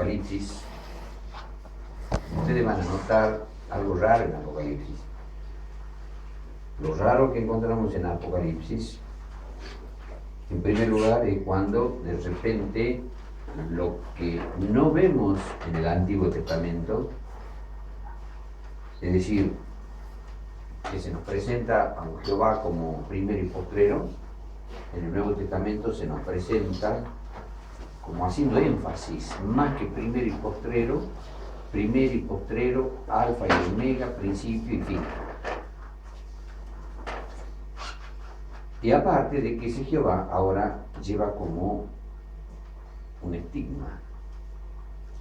Apocalipsis, ustedes van a notar algo raro en Apocalipsis. Lo raro que encontramos en Apocalipsis, en primer lugar, es cuando de repente lo que no vemos en el Antiguo Testamento, es decir, que se nos presenta a un Jehová como primero y postrero, en el Nuevo Testamento se nos presenta como haciendo énfasis, más que primero y postrero, alfa y omega, principio y fin. Y aparte de que ese Jehová ahora lleva como un estigma.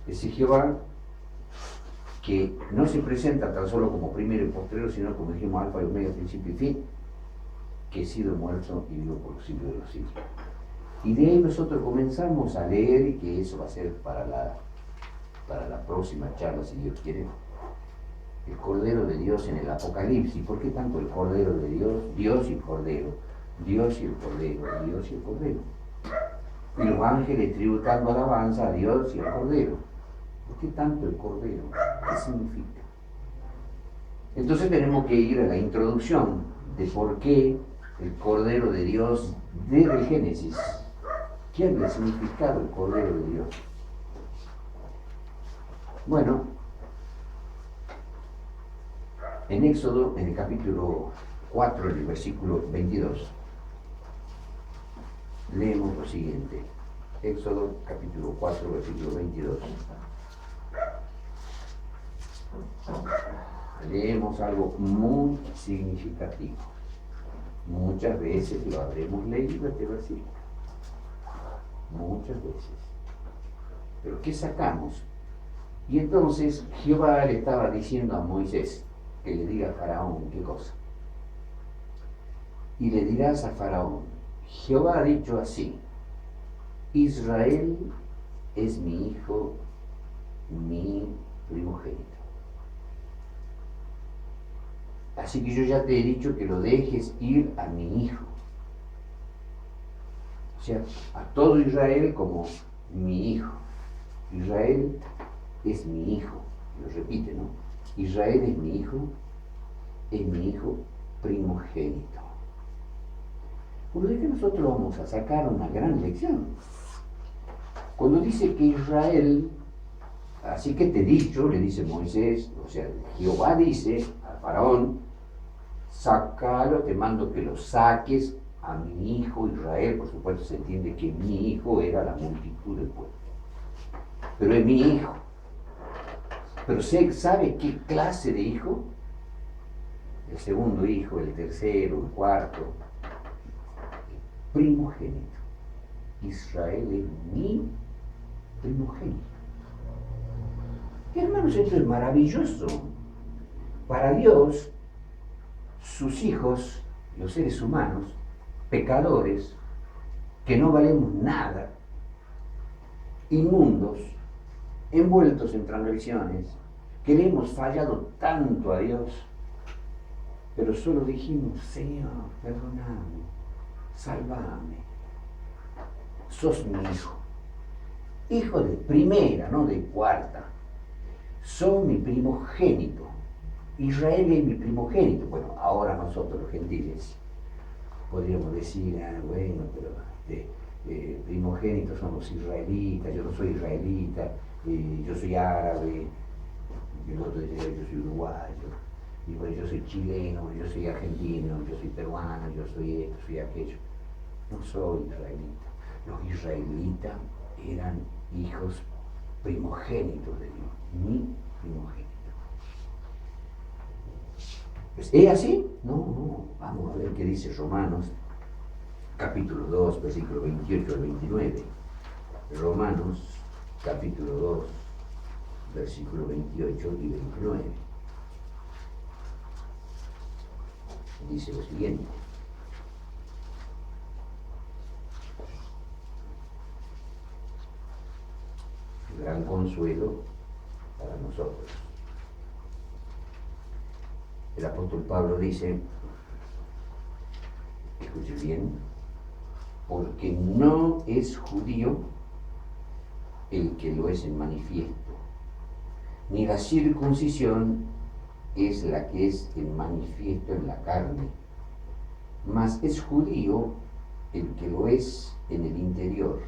Ese Jehová que no se presenta tan solo como primero y postrero, sino como dijimos, alfa y omega, principio y fin, que he sido muerto y vivo por los siglos de los siglos. Y de ahí nosotros comenzamos a leer, y que eso va a ser para la próxima charla, si Dios quiere, el Cordero de Dios en el Apocalipsis. ¿Por qué tanto el Cordero de Dios? Dios y el Cordero, Dios y el Cordero, Dios y el Cordero. Y los ángeles tributando alabanza a Dios y al Cordero. ¿Por qué tanto el Cordero? ¿Qué significa? Entonces tenemos que ir a la introducción de por qué el Cordero de Dios desde el Génesis. ¿Qué es el significado del Cordero de Dios? Bueno, en Éxodo, en el capítulo 4, en el versículo 22, leemos lo siguiente. Éxodo, capítulo 4, versículo 22. Leemos algo muy significativo. Muchas veces lo habremos leído este versículo. Muchas veces. Pero ¿qué sacamos? Y entonces Jehová le estaba diciendo a Moisés que le diga a Faraón qué cosa. Y le dirás a Faraón, Jehová ha dicho así, Israel es mi hijo, mi primogénito. Así que yo ya te he dicho que lo dejes ir a mi hijo. O sea, a todo Israel como mi hijo. Israel es mi hijo. Lo repite, ¿no? Israel es mi hijo primogénito. Por lo que nosotros vamos a sacar una gran lección. Cuando dice que Israel, así que te he dicho, le dice Moisés, o sea, Jehová dice al faraón, sácalo, te mando que lo saques a mi hijo Israel. Por supuesto se entiende que mi hijo era la multitud del pueblo, pero es mi hijo. Pero ¿sabe qué clase de hijo? El segundo hijo, el tercero, el cuarto, primogénito. Israel es mi primogénito. Hermanos, esto es maravilloso. Para Dios, sus hijos, los seres humanos, pecadores, que no valemos nada, inmundos, envueltos en transgresiones, que le hemos fallado tanto a Dios, pero solo dijimos, Señor, perdóname, sálvame, sos mi hijo, hijo de primera, no de cuarta, sos mi primogénito, Israel es mi primogénito. Bueno, ahora nosotros los gentiles podríamos decir, bueno, pero primogénitos son los israelitas, yo no soy israelita, yo soy árabe, y el otro dice, yo soy uruguayo, y bueno, yo soy chileno, yo soy argentino, yo soy peruano, yo soy esto, soy aquello. No soy israelita. Los israelitas eran hijos primogénitos de Dios, mi primogénito. ¿Es así? No, vamos a ver qué dice Romanos, capítulo 2, versículo 28 al 29. Romanos, capítulo 2, versículo 28 y 29. Dice lo siguiente. Gran consuelo para nosotros. El apóstol Pablo dice, escuchen bien, porque no es judío el que lo es en manifiesto, ni la circuncisión es la que es en manifiesto en la carne, mas es judío el que lo es en el interior,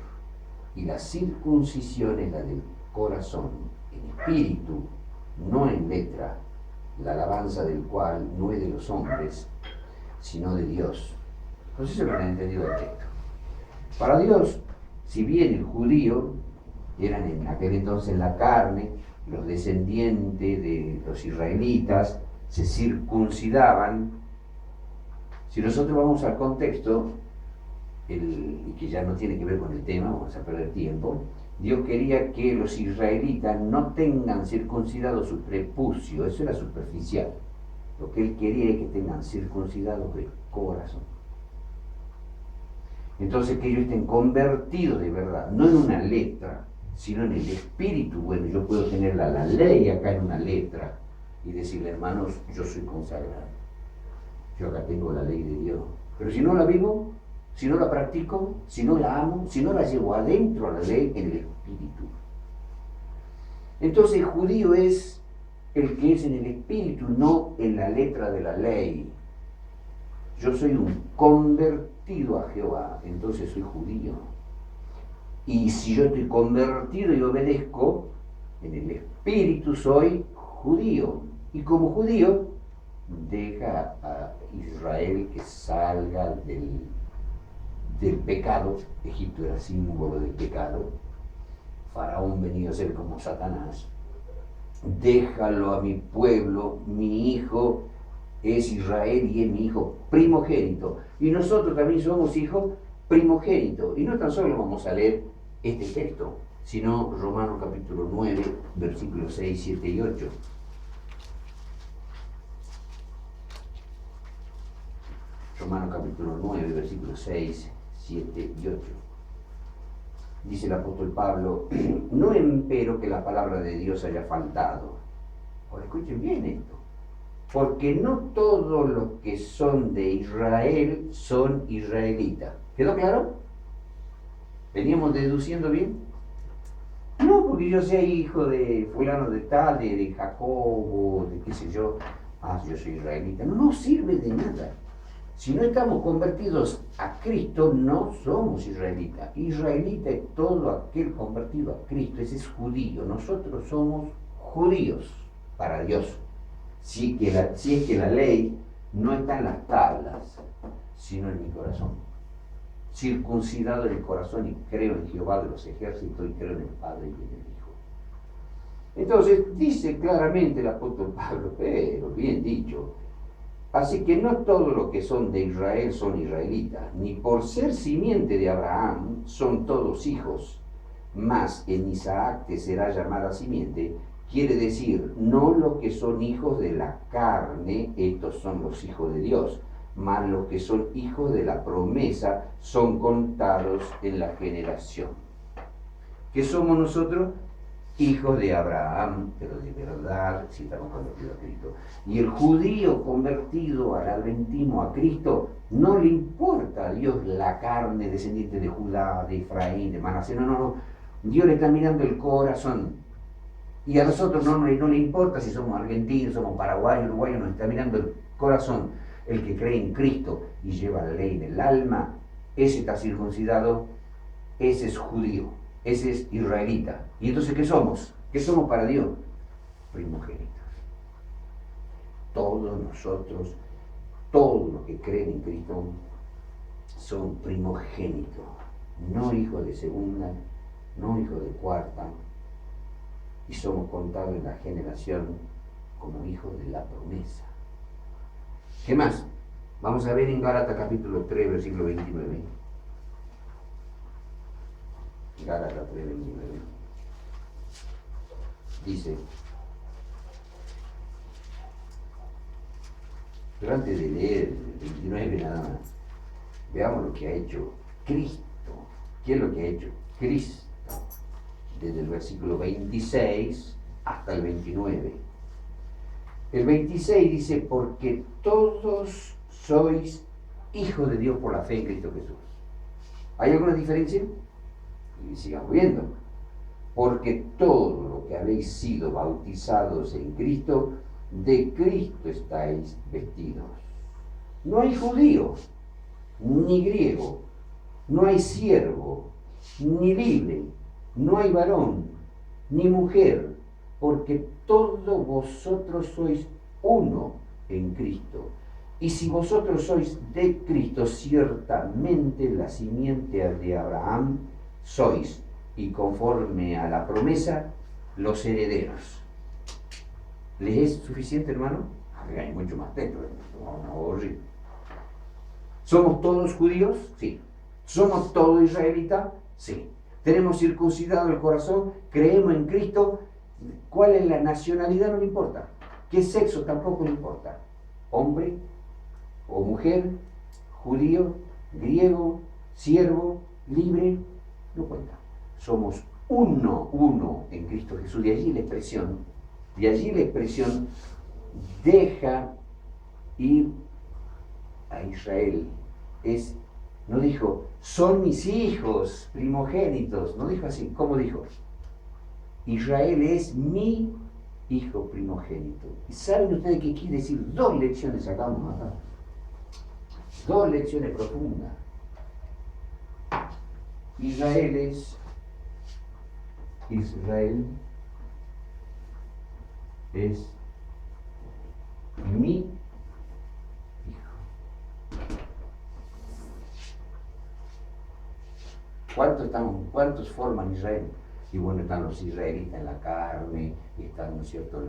y la circuncisión es la del corazón, en espíritu, no en letra, la alabanza del cual no es de los hombres, sino de Dios. Entonces eso es lo que han entendido el texto. Para Dios, si bien el judío eran en aquel entonces la carne, los descendientes de los israelitas se circuncidaban. Si nosotros vamos al contexto, y que ya no tiene que ver con el tema, vamos a perder tiempo, Dios quería que los israelitas no tengan circuncidado su prepucio, eso era superficial. Lo que él quería es que tengan circuncidados de corazón. Entonces que ellos estén convertidos de verdad, no en una letra, sino en el espíritu. Bueno, yo puedo tener la ley acá en una letra y decirle, hermanos, yo soy consagrado, yo acá tengo la ley de Dios, pero si no la vivo, si no la practico, si no la amo, si no la llevo adentro a la ley, en el espíritu. Entonces el judío es el que es en el espíritu, no en la letra de la ley. Yo soy un convertido a Jehová, entonces soy judío. Y si yo estoy convertido y obedezco, en el espíritu soy judío. Y como judío, deja a Israel que salga del pecado. Egipto era símbolo del pecado. Faraón venía a ser como Satanás. Déjalo a mi pueblo, mi hijo es Israel y es mi hijo primogénito. Y nosotros también somos hijos primogénitos. Y no tan solo vamos a leer este texto, sino Romanos capítulo 9, versículos 6, 7 y 8. Romanos capítulo 9, versículos 6, 7 y 8. Dice el apóstol Pablo, no empero que la palabra de Dios haya faltado. Ahora escuchen bien esto. Porque no todos los que son de Israel son israelitas. ¿Quedó claro? ¿Veníamos deduciendo bien? No porque yo sea hijo de fulano de tal, de Jacobo, de qué sé yo, yo soy israelita. No nos sirve de nada. Si no estamos convertidos a Cristo, no somos israelitas. Israelita es todo aquel convertido a Cristo, ese es judío. Nosotros somos judíos para Dios. Si es que la ley no está en las tablas, sino en mi corazón. Circuncidado en el corazón y creo en Jehová de los ejércitos y creo en el Padre y en el Hijo. Entonces dice claramente el apóstol Pablo, pero bien dicho, así que no todos los que son de Israel son israelitas, ni por ser simiente de Abraham son todos hijos, mas en Isaac te será llamada simiente. Quiere decir, no los que son hijos de la carne, estos son los hijos de Dios, mas los que son hijos de la promesa son contados en la generación. ¿Qué somos nosotros? Hijos de Abraham, pero de verdad, si estamos convertidos a Cristo. Y el judío convertido al adventismo a Cristo, no le importa a Dios la carne descendiente de Judá, de Efraín, de Manasés, no. Dios le está mirando el corazón. Y a nosotros no le importa si somos argentinos, somos paraguayos, uruguayos, nos está mirando el corazón. El que cree en Cristo y lleva la ley en el alma, ese está circuncidado, ese es judío, ese es israelita. ¿Y entonces qué somos? ¿Qué somos para Dios? Primogénitos. Todos nosotros, todos los que creen en Cristo, son primogénitos, no hijos de segunda, no hijos de cuarta, y somos contados en la generación como hijos de la promesa. ¿Qué más? Vamos a ver en Gálatas capítulo 3, versículo 29. Gálatas 3, 29. Dice, pero antes de leer el 29 nada más, veamos lo que ha hecho Cristo. ¿Qué es lo que ha hecho Cristo? Desde el versículo 26 hasta el 29. El 26 dice, porque todos sois hijos de Dios por la fe en Cristo Jesús. ¿Hay alguna diferencia? Y sigamos viendo. porque todo lo que habéis sido bautizados en Cristo, de Cristo estáis vestidos. No hay judío, ni griego, no hay siervo, ni libre, no hay varón, ni mujer, porque todos vosotros sois uno en Cristo. Y si vosotros sois de Cristo, ciertamente la simiente de Abraham sois, y conforme a la promesa, los herederos. ¿Les es suficiente, hermano? Hay mucho más texto, no. ¿Somos todos judíos? Sí. ¿Somos todos israelitas? Sí. ¿Tenemos circuncidado el corazón? ¿Creemos en Cristo? ¿Cuál es la nacionalidad? No le importa. ¿Qué sexo? Tampoco le importa. Hombre o mujer, judío, griego, siervo, libre, no cuenta. Somos uno en Cristo Jesús. De allí la expresión deja ir a Israel. No dijo, son mis hijos primogénitos, no dijo así. ¿Cómo dijo? Israel es mi hijo primogénito. ¿Y saben ustedes qué quiere decir? 2 lecciones sacamos acá. 2 lecciones profundas. Israel es mi hijo. ¿Cuántos forman Israel? Y bueno, están los israelitas en la carne, y están, ¿no es cierto?,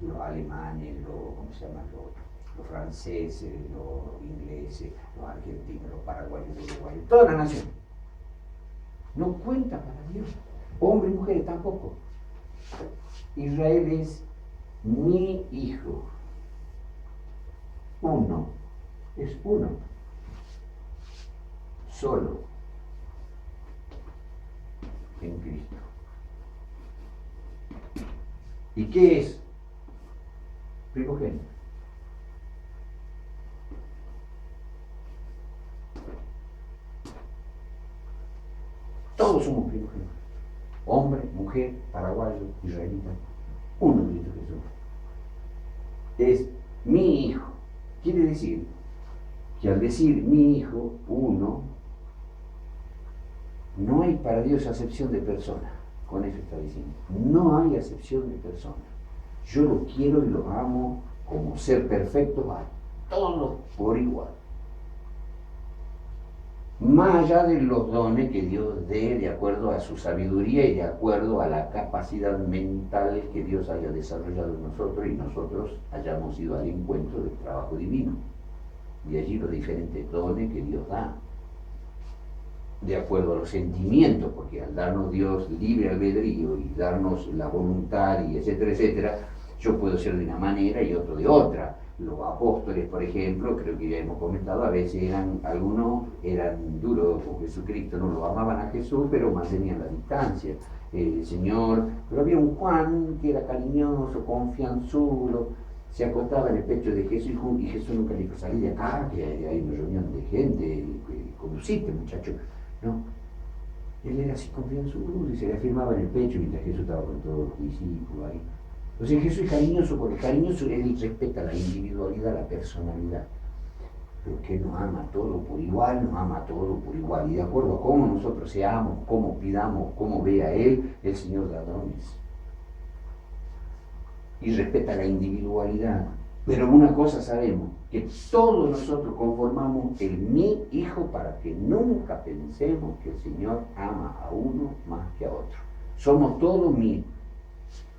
los alemanes, los franceses, los ingleses, los argentinos, los paraguayos, los uruguayos, toda la nación. No cuenta para Dios. Hombres y mujeres tampoco. Israel es mi hijo. Uno. Es uno. Solo. En Cristo. ¿Y qué es? Primogénito. Todos somos primogénitos. Hombre, mujer, paraguayo, israelita. Uno en Cristo Jesús. Es mi hijo. Quiere decir que al decir mi hijo, uno, no hay para Dios acepción de persona. Con eso está diciendo. No hay acepción de persona. Yo lo quiero y lo amo como ser perfecto a todos por igual. Más allá de los dones que Dios dé de acuerdo a su sabiduría y de acuerdo a la capacidad mental que Dios haya desarrollado en nosotros y nosotros hayamos ido al encuentro del trabajo divino. De allí los diferentes dones que Dios da. De acuerdo a los sentimientos, porque al darnos Dios libre albedrío y darnos la voluntad y etcétera, etcétera, yo puedo ser de una manera y otro de otra. Los apóstoles, por ejemplo, creo que ya hemos comentado, a veces algunos eran duros con Jesucristo, no lo amaban a Jesús, pero mantenían la distancia. El Señor, pero había un Juan que era cariñoso, confianzudo, se acostaba en el pecho de Jesús y Jesús nunca le dijo, salí de acá, que hay una reunión de gente, conducite, muchacho. No, él era así confianzudo y se le afirmaba en el pecho mientras Jesús estaba con todos los discípulos ahí. Entonces Jesús es cariñoso, porque cariñoso él respeta la individualidad, la personalidad, pero que nos ama todo por igual, y de acuerdo a cómo nosotros seamos, cómo pidamos, cómo vea Él, el Señor da dones. Y respeta la individualidad. Pero una cosa sabemos, que todos nosotros conformamos el mi hijo para que nunca pensemos que el Señor ama a uno más que a otro. Somos todos mi.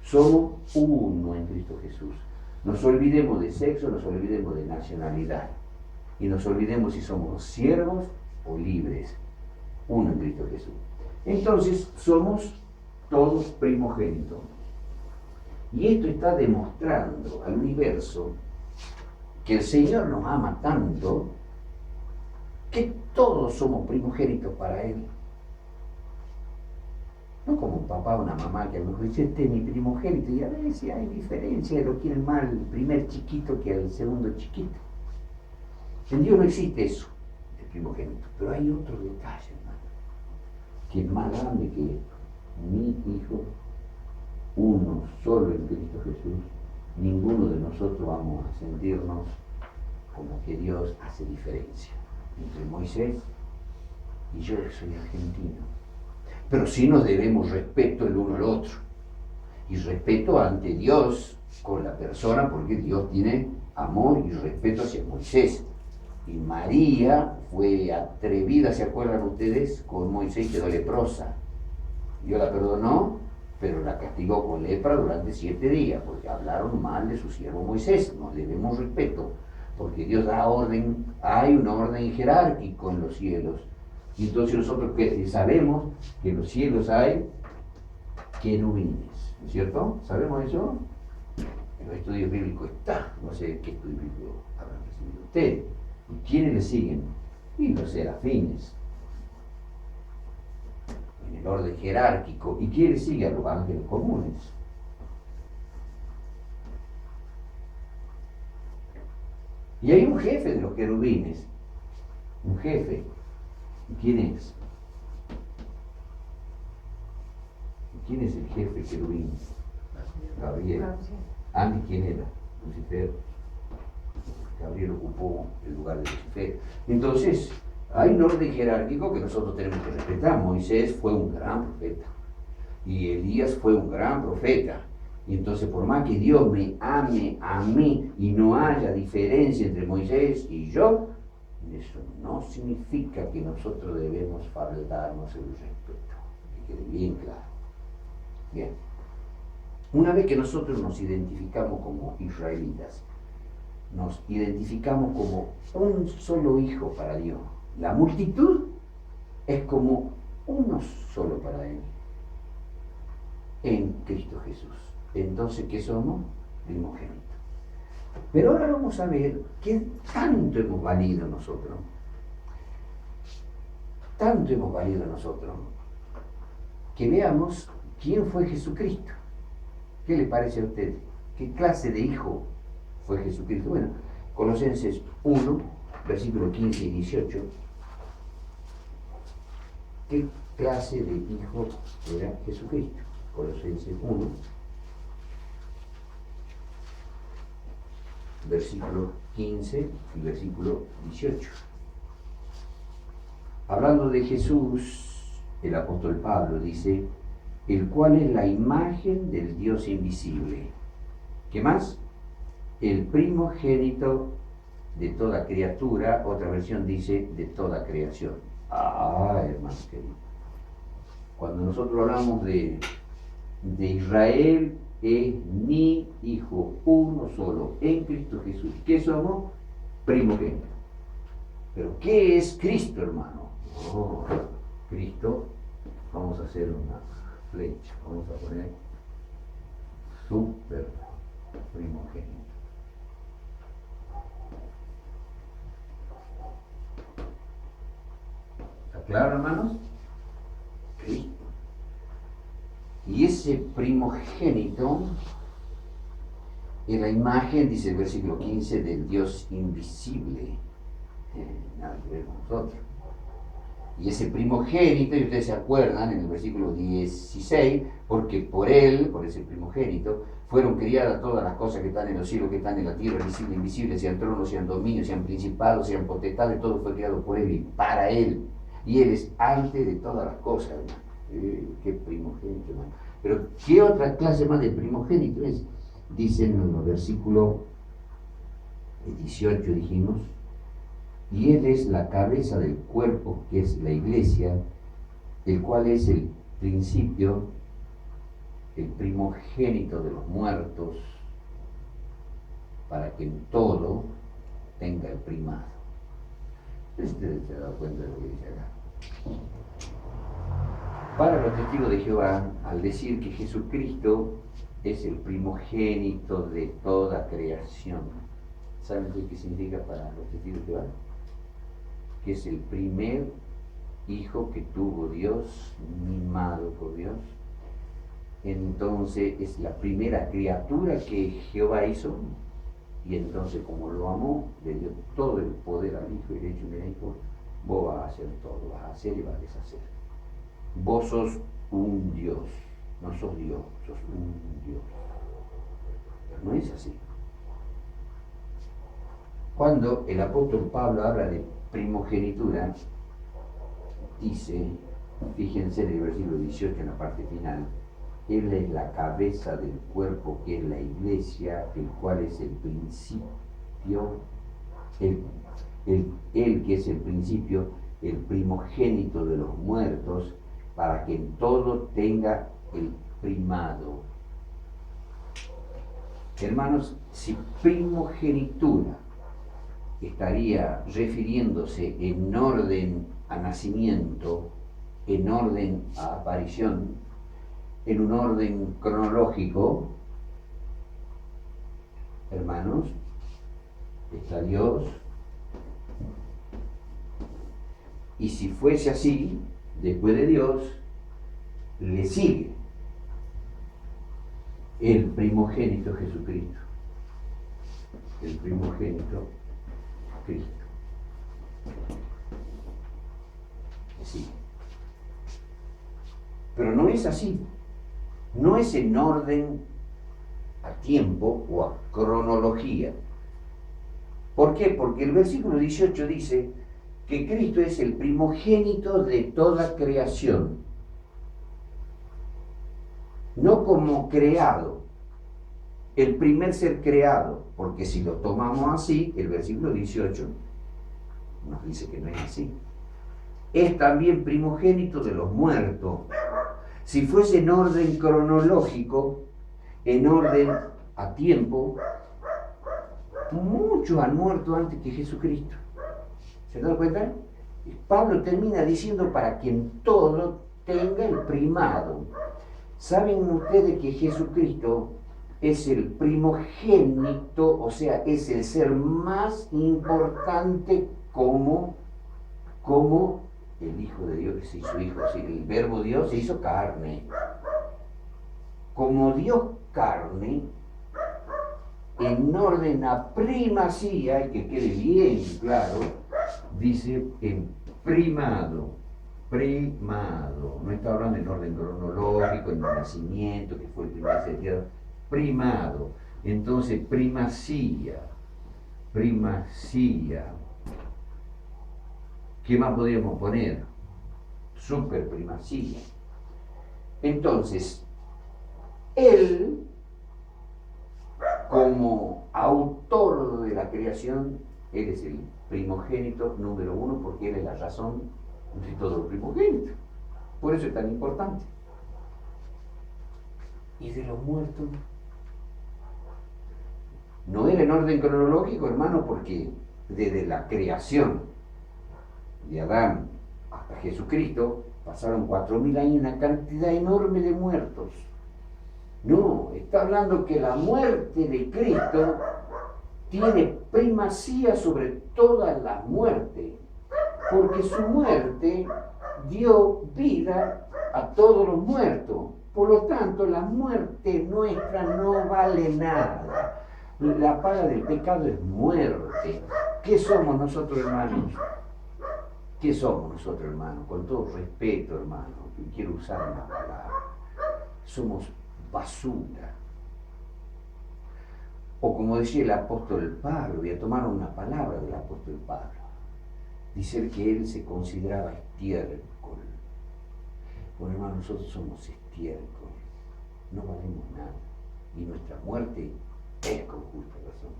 Somos uno en Cristo Jesús. Nos olvidemos de sexo, nos olvidemos de nacionalidad. Y nos olvidemos si somos siervos o libres. Uno en Cristo Jesús. Entonces somos todos primogénitos. Y esto está demostrando al universo que el Señor nos ama tanto que todos somos primogénitos para Él. No como un papá o una mamá que a lo mejor dice, este es mi primogénito, y a veces hay diferencia, lo quieren más el primer chiquito que el segundo chiquito. En Dios no existe eso, el primogénito, pero hay otro detalle, hermano, que es más grande que esto. mi Hijo, uno solo en Cristo Jesús, ninguno de nosotros vamos a sentirnos como que Dios hace diferencia entre Moisés y yo, que soy argentino. Pero sí nos debemos respeto el uno al otro, y respeto ante Dios con la persona, porque Dios tiene amor y respeto hacia Moisés. Y María fue atrevida, ¿se acuerdan ustedes? Con Moisés, quedó leprosa. Dios la perdonó, pero la castigó con lepra durante 7 días, porque hablaron mal de su siervo Moisés. Nos debemos respeto, porque Dios da orden, hay un orden jerárquico en los cielos. Y entonces nosotros sabemos que en los cielos hay querubines, ¿no es cierto? ¿Sabemos eso? En los estudios bíblicos está, no sé qué estudio bíblico habrán recibido ustedes. ¿Y quiénes le siguen? Y los serafines, en el orden jerárquico. ¿Y quién le sigue? A los ángeles comunes. Y hay un jefe de los querubines, un jefe. ¿Y quién es? ¿Y quién es el jefe querubín? Gabriel. Antes, ¿quién era? Lucifer. Gabriel ocupó el lugar de Lucifer. Entonces, hay un orden jerárquico que nosotros tenemos que respetar. Moisés fue un gran profeta. Y Elías fue un gran profeta. Y entonces, por más que Dios me ame a mí y no haya diferencia entre Moisés y yo, eso no significa que nosotros debemos faltarnos el respeto. Que quede bien claro. Bien. Una vez que nosotros nos identificamos como israelitas, nos identificamos como un solo hijo para Dios. La multitud es como uno solo para Él, en Cristo Jesús. Entonces, ¿qué somos? Primogénitos. Pero ahora vamos a ver qué tanto hemos valido nosotros. Tanto hemos valido nosotros, que veamos quién fue Jesucristo. ¿Qué le parece a usted? ¿Qué clase de hijo fue Jesucristo? Bueno, Colosenses 1, versículos 15 y 18. ¿Qué clase de hijo era Jesucristo? Colosenses 1, versículo 15 y versículo 18. Hablando de Jesús, el apóstol Pablo dice, el cual es la imagen del Dios invisible. ¿Qué más? El primogénito de toda criatura, otra versión dice de toda creación. Hermanos queridos, cuando nosotros hablamos de Israel, es mi hijo, uno solo, en Cristo Jesús. ¿Qué somos? Primogénito. ¿Pero qué es Cristo, hermano? Cristo, vamos a hacer una flecha, vamos a poner super primogénito. ¿Está claro, hermanos? Cristo. Y ese primogénito es la imagen, dice el versículo 15, del Dios invisible. Nada que ver con nosotros. Y ese primogénito, y ustedes se acuerdan en el versículo 16, porque por él, por ese primogénito, fueron criadas todas las cosas que están en los cielos, que están en la tierra, visibles e invisibles, sean tronos, sean dominios, sean principados, sean potestades, todo fue creado por él y para él. Y él es antes de todas las cosas, hermano. Qué primogénito, hermano. Pero, ¿qué otra clase más de primogénito es? Dicen en el versículo 18, dijimos, y él es la cabeza del cuerpo, que es la iglesia, el cual es el principio, el primogénito de los muertos, para que en todo tenga el primado. Ustedes se han dado cuenta de lo que dice acá. Para los testigos de Jehová, al decir que Jesucristo es el primogénito de toda creación, ¿saben qué significa para los testigos de Jehová? Que es el primer hijo que tuvo Dios, mimado por Dios. Entonces es la primera criatura que Jehová hizo, y entonces como lo amó, le dio todo el poder al hijo y le dijo, mira hijo, vos vas a hacer todo, vas a hacer y vas a deshacer. Vos sos un Dios. No sos Dios, sos un Dios. Pero no es así. Cuando el apóstol Pablo habla de primogenitura, dice, fíjense en el versículo 18 en la parte final, Él es la cabeza del cuerpo que es la iglesia, el cual es el principio, Él que es el principio, el primogénito de los muertos, para que en todo tenga el primado. Hermanos, si primogenitura estaría refiriéndose en orden a nacimiento, en orden a aparición, en un orden cronológico, hermanos, está Dios. Y si fuese así, después de Dios, le sigue el primogénito Jesucristo. El primogénito Cristo. Le sigue. Pero no es así. No es en orden a tiempo o a cronología. ¿Por qué? Porque el versículo 18 dice que Cristo es el primogénito de toda creación. No como creado, el primer ser creado, porque si lo tomamos así, el versículo 18 nos dice que no es así. Es también primogénito de los muertos. Si fuese en orden cronológico, en orden a tiempo, muchos han muerto antes que Jesucristo. ¿Se dan cuenta? Pablo termina diciendo para que en todo tenga el primado. ¿Saben ustedes que Jesucristo es el primogénito, o sea, es el ser más importante como el Hijo de Dios que se hizo Hijo, el Verbo Dios se hizo carne? Como Dios carne, en orden a primacía, y que quede bien claro, dice en primado, no está hablando en orden cronológico, en el nacimiento, que fue el primer ser, primado. Entonces, primacía. ¿Qué más podríamos poner? Superprimacía. Entonces, Él, como autor de la creación, Él es el primogénito número uno, porque Él es la razón de todo lo primogénito. Por eso es tan importante. ¿Y de los muertos? No era en orden cronológico, hermano, porque desde la creación de Adán hasta Jesucristo pasaron 4000 años, una cantidad enorme de muertos. No, está hablando que la muerte de Cristo tiene primacía sobre todas las muertes, porque su muerte dio vida a todos los muertos. Por lo tanto, la muerte nuestra no vale nada. La paga del pecado es muerte. ¿Qué somos nosotros, hermanos? ¿Qué somos nosotros, hermanos? Con todo respeto, hermano, quiero usar una palabra. Somos basura. O como decía el apóstol Pablo, voy a tomar una palabra del apóstol Pablo. Dice que él se consideraba estiércol. Bueno, hermano, nosotros somos estiércol. No valemos nada. Y nuestra muerte es con justa razón.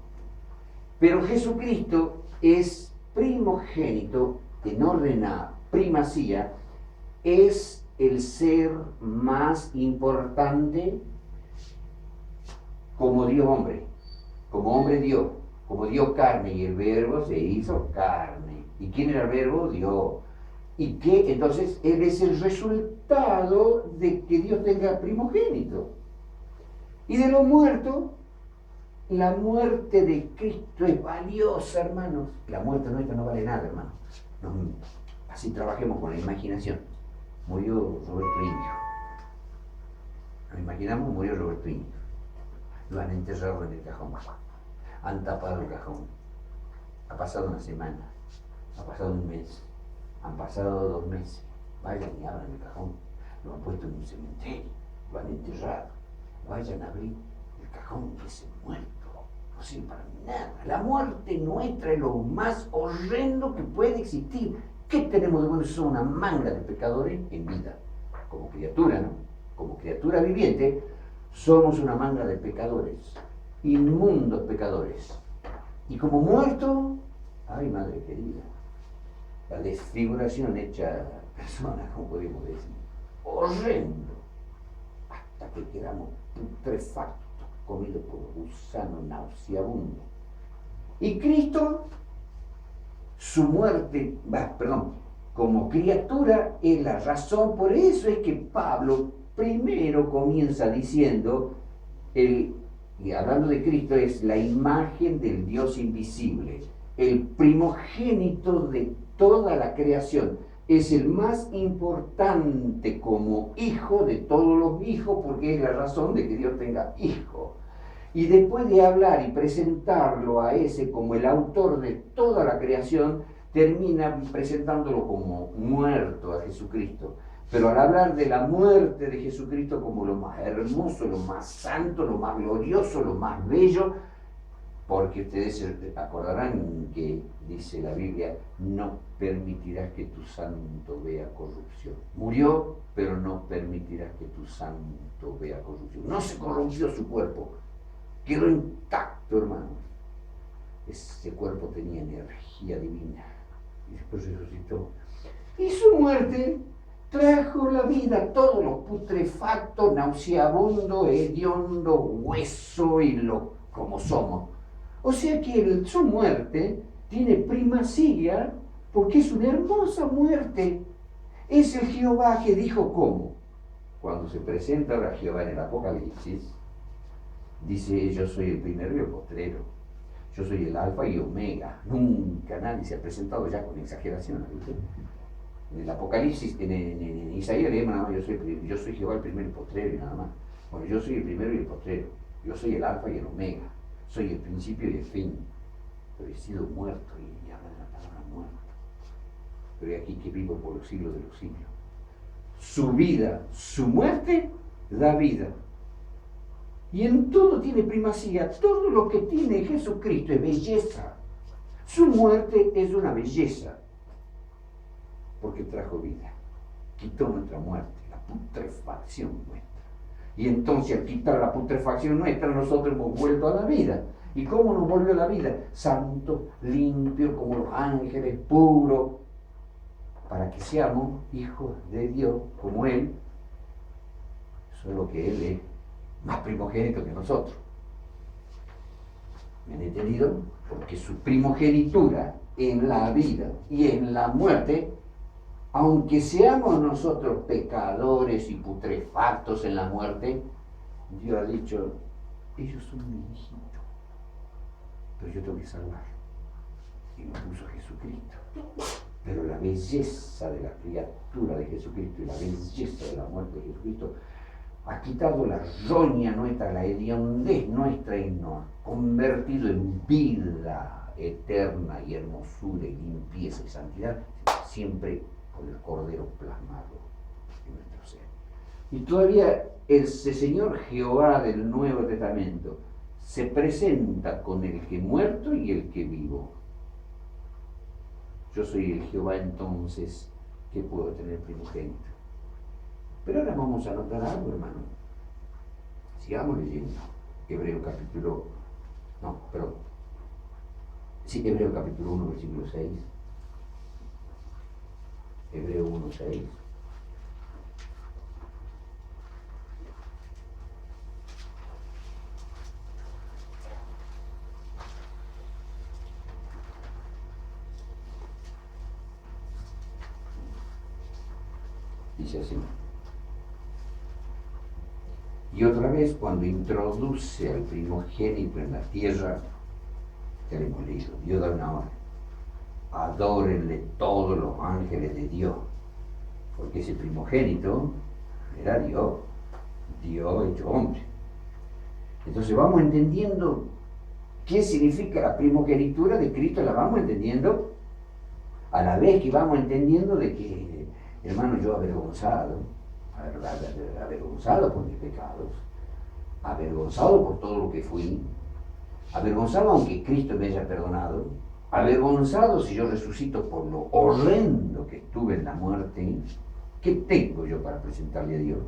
Pero Jesucristo es primogénito en orden a primacía, es el ser más importante como Dios hombre, como hombre Dios, como Dios carne, y el Verbo se hizo carne. ¿Y quién era el Verbo? Dios. ¿Y qué? Entonces Él es el resultado de que Dios tenga primogénito. Y de los muertos, la muerte de Cristo es valiosa, hermanos. La muerte nuestra no vale nada, hermanos. Así trabajemos con la imaginación. Murió Roberto Indio. Nos imaginamos, murió Roberto Indio. Lo han enterrado en el cajón. Han tapado el cajón. Ha pasado una semana. Ha pasado un mes. Han pasado 2 meses. Vayan y abran el cajón. lo han puesto en un cementerio, lo han enterrado. Vayan a abrir el cajón que es muerto. No sirve para nada. La muerte nuestra es lo más horrendo que puede existir. ¿Qué tenemos de bueno? Somos una manga de pecadores en vida. Como criatura, ¿no? Como criatura viviente, somos una manga de pecadores. Inmundos pecadores. Y como muerto, ay madre querida, la desfiguración hecha persona, como podemos decir, horrendo, hasta que quedamos putrefactos, comidos por gusano nauseabundo. Y Cristo, su muerte, como criatura es la razón. Por eso es que Pablo primero comienza diciendo, y hablando de Cristo, es la imagen del Dios invisible, el primogénito de toda la creación. Es el más importante como hijo de todos los hijos, porque es la razón de que Dios tenga hijos. Y después de hablar y presentarlo a ese como el autor de toda la creación, termina presentándolo como muerto a Jesucristo. Pero al hablar de la muerte de Jesucristo como lo más hermoso, lo más santo, lo más glorioso, lo más bello, porque ustedes se acordarán que dice la Biblia, no permitirás que tu santo vea corrupción. Murió, pero no permitirás que tu santo vea corrupción. No se corrompió su cuerpo, quedó intacto, hermanos. Ese cuerpo tenía energía divina y después resucitó. Y su muerte trajo la vida a todos los putrefactos, nauseabundos, hediondos, hueso y lo como somos. O sea que su muerte tiene primacía porque es una hermosa muerte. Es el Jehová que dijo cómo. Cuando se presenta ahora Jehová en el Apocalipsis, dice: yo soy el primero y el postrero. Yo soy el alfa y omega. Nunca nadie se ha presentado ya con exageración, ¿viste? En el Apocalipsis, en Isaías leemos nada más: yo soy Jehová el primero y el postrero, y nada más. Bueno, yo soy el primero y el postrero. Yo soy el alfa y el omega. Soy el principio y el fin. Pero he sido muerto, y habla de la palabra muerto. Pero he aquí que vivo por los siglos de los siglos. Su vida, su muerte, da vida. Y en todo tiene primacía. Todo lo que tiene Jesucristo es belleza. Su muerte es una belleza, porque trajo vida. Quitó nuestra muerte, la putrefacción nuestra. Y entonces, al quitar la putrefacción nuestra, nosotros hemos vuelto a la vida. ¿Y cómo nos volvió a la vida? Santo, limpio, como los ángeles, puro, para que seamos hijos de Dios como Él, solo que Él es más primogénito que nosotros. ¿Me han entendido? Porque su primogenitura en la vida y en la muerte, aunque seamos nosotros pecadores y putrefactos en la muerte, Dios ha dicho: ellos son mi hijito, pero yo tengo que salvar. Y me puso Jesucristo. Pero la belleza de la criatura de Jesucristo y la belleza de la muerte de Jesucristo ha quitado la roña nuestra, la hediondez nuestra, y nos ha convertido en vida eterna y hermosura y limpieza y santidad, siempre con el Cordero plasmado en nuestro ser. Y todavía ese Señor Jehová del Nuevo Testamento se presenta con el que muerto y el que vivo. Yo soy el Jehová, entonces, que puedo tener primogénito. Pero ahora vamos a notar algo, hermano. Sigamos leyendo. Hebreo capítulo 1, versículo 6. Hebreo 1, 6. Dice así: y otra vez, cuando introduce al primogénito en la tierra, ya le hemos leído, Dios da una orden: adórenle todos los ángeles de Dios, porque ese primogénito era Dios hecho hombre. Entonces vamos entendiendo qué significa la primogenitura de Cristo, la vamos entendiendo a la vez que vamos entendiendo de que, hermano, yo avergonzado, avergonzado por mis pecados, avergonzado por todo lo que fui, avergonzado aunque Cristo me haya perdonado, avergonzado si yo resucito por lo horrendo que estuve en la muerte. ¿Qué tengo yo para presentarle a Dios?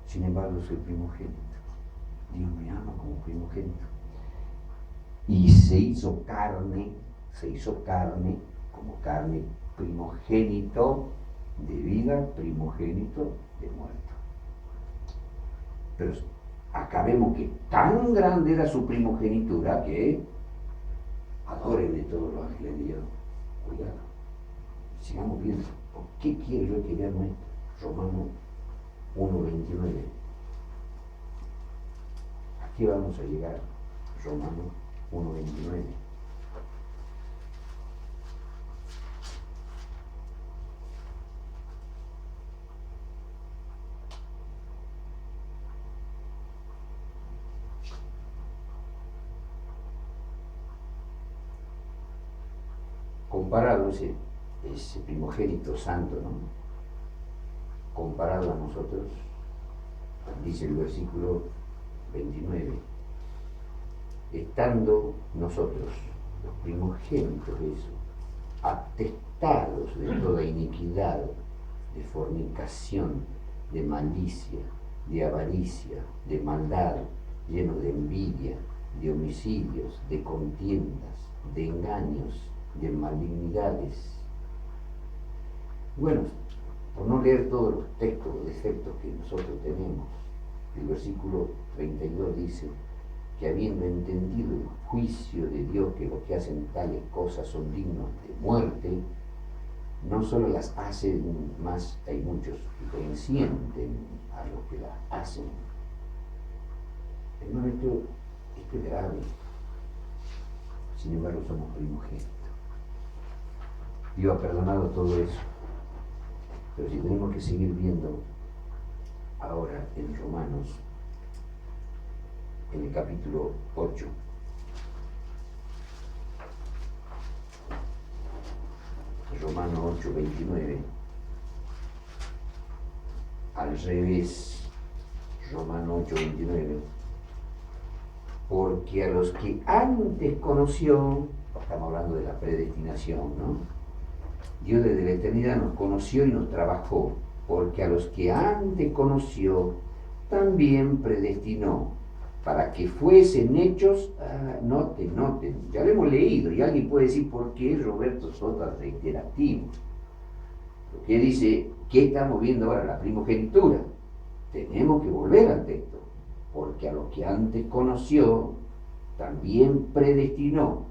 Sin embargo, soy primogénito. Dios me ama como primogénito. Y se hizo carne como carne, primogénito de vida, primogénito de muerto. Pero acabemos que tan grande era su primogenitura que adórenle todos los ángeles de Dios. Cuidado. Sigamos viendo. ¿Por qué quiero yo que veamos esto? Romanos 1:29. Aquí vamos a llegar. Romanos 1:29. Comparado ese primogénito santo, ¿no? Comparado a nosotros, dice el versículo 29, estando nosotros, los primogénitos de eso, atestados de toda iniquidad, de fornicación, de malicia, de avaricia, de maldad, llenos de envidia, de homicidios, de contiendas, de engaños, de malignidades. Bueno, por no leer todos los textos o defectos que nosotros tenemos, el versículo 32 dice que habiendo entendido el juicio de Dios, que los que hacen tales cosas son dignos de muerte, no solo las hacen, más hay muchos que consienten a los que las hacen. Hermano, esto es grave. Sin embargo, somos primogénitos. Dios ha perdonado todo eso. Pero si tenemos que seguir viendo ahora en Romanos, en el capítulo 8, Romanos 8:29, al revés, Romanos 8:29, porque a los que antes conoció, estamos hablando de la predestinación, ¿no? Dios desde la eternidad nos conoció y nos trabajó, porque a los que antes conoció, también predestinó, para que fuesen hechos, noten, ya lo hemos leído, y alguien puede decir, ¿por qué Roberto Soto reiterativo? Porque dice, ¿qué estamos viendo ahora? La primogenitura. Tenemos que volver al texto, porque a los que antes conoció, también predestinó,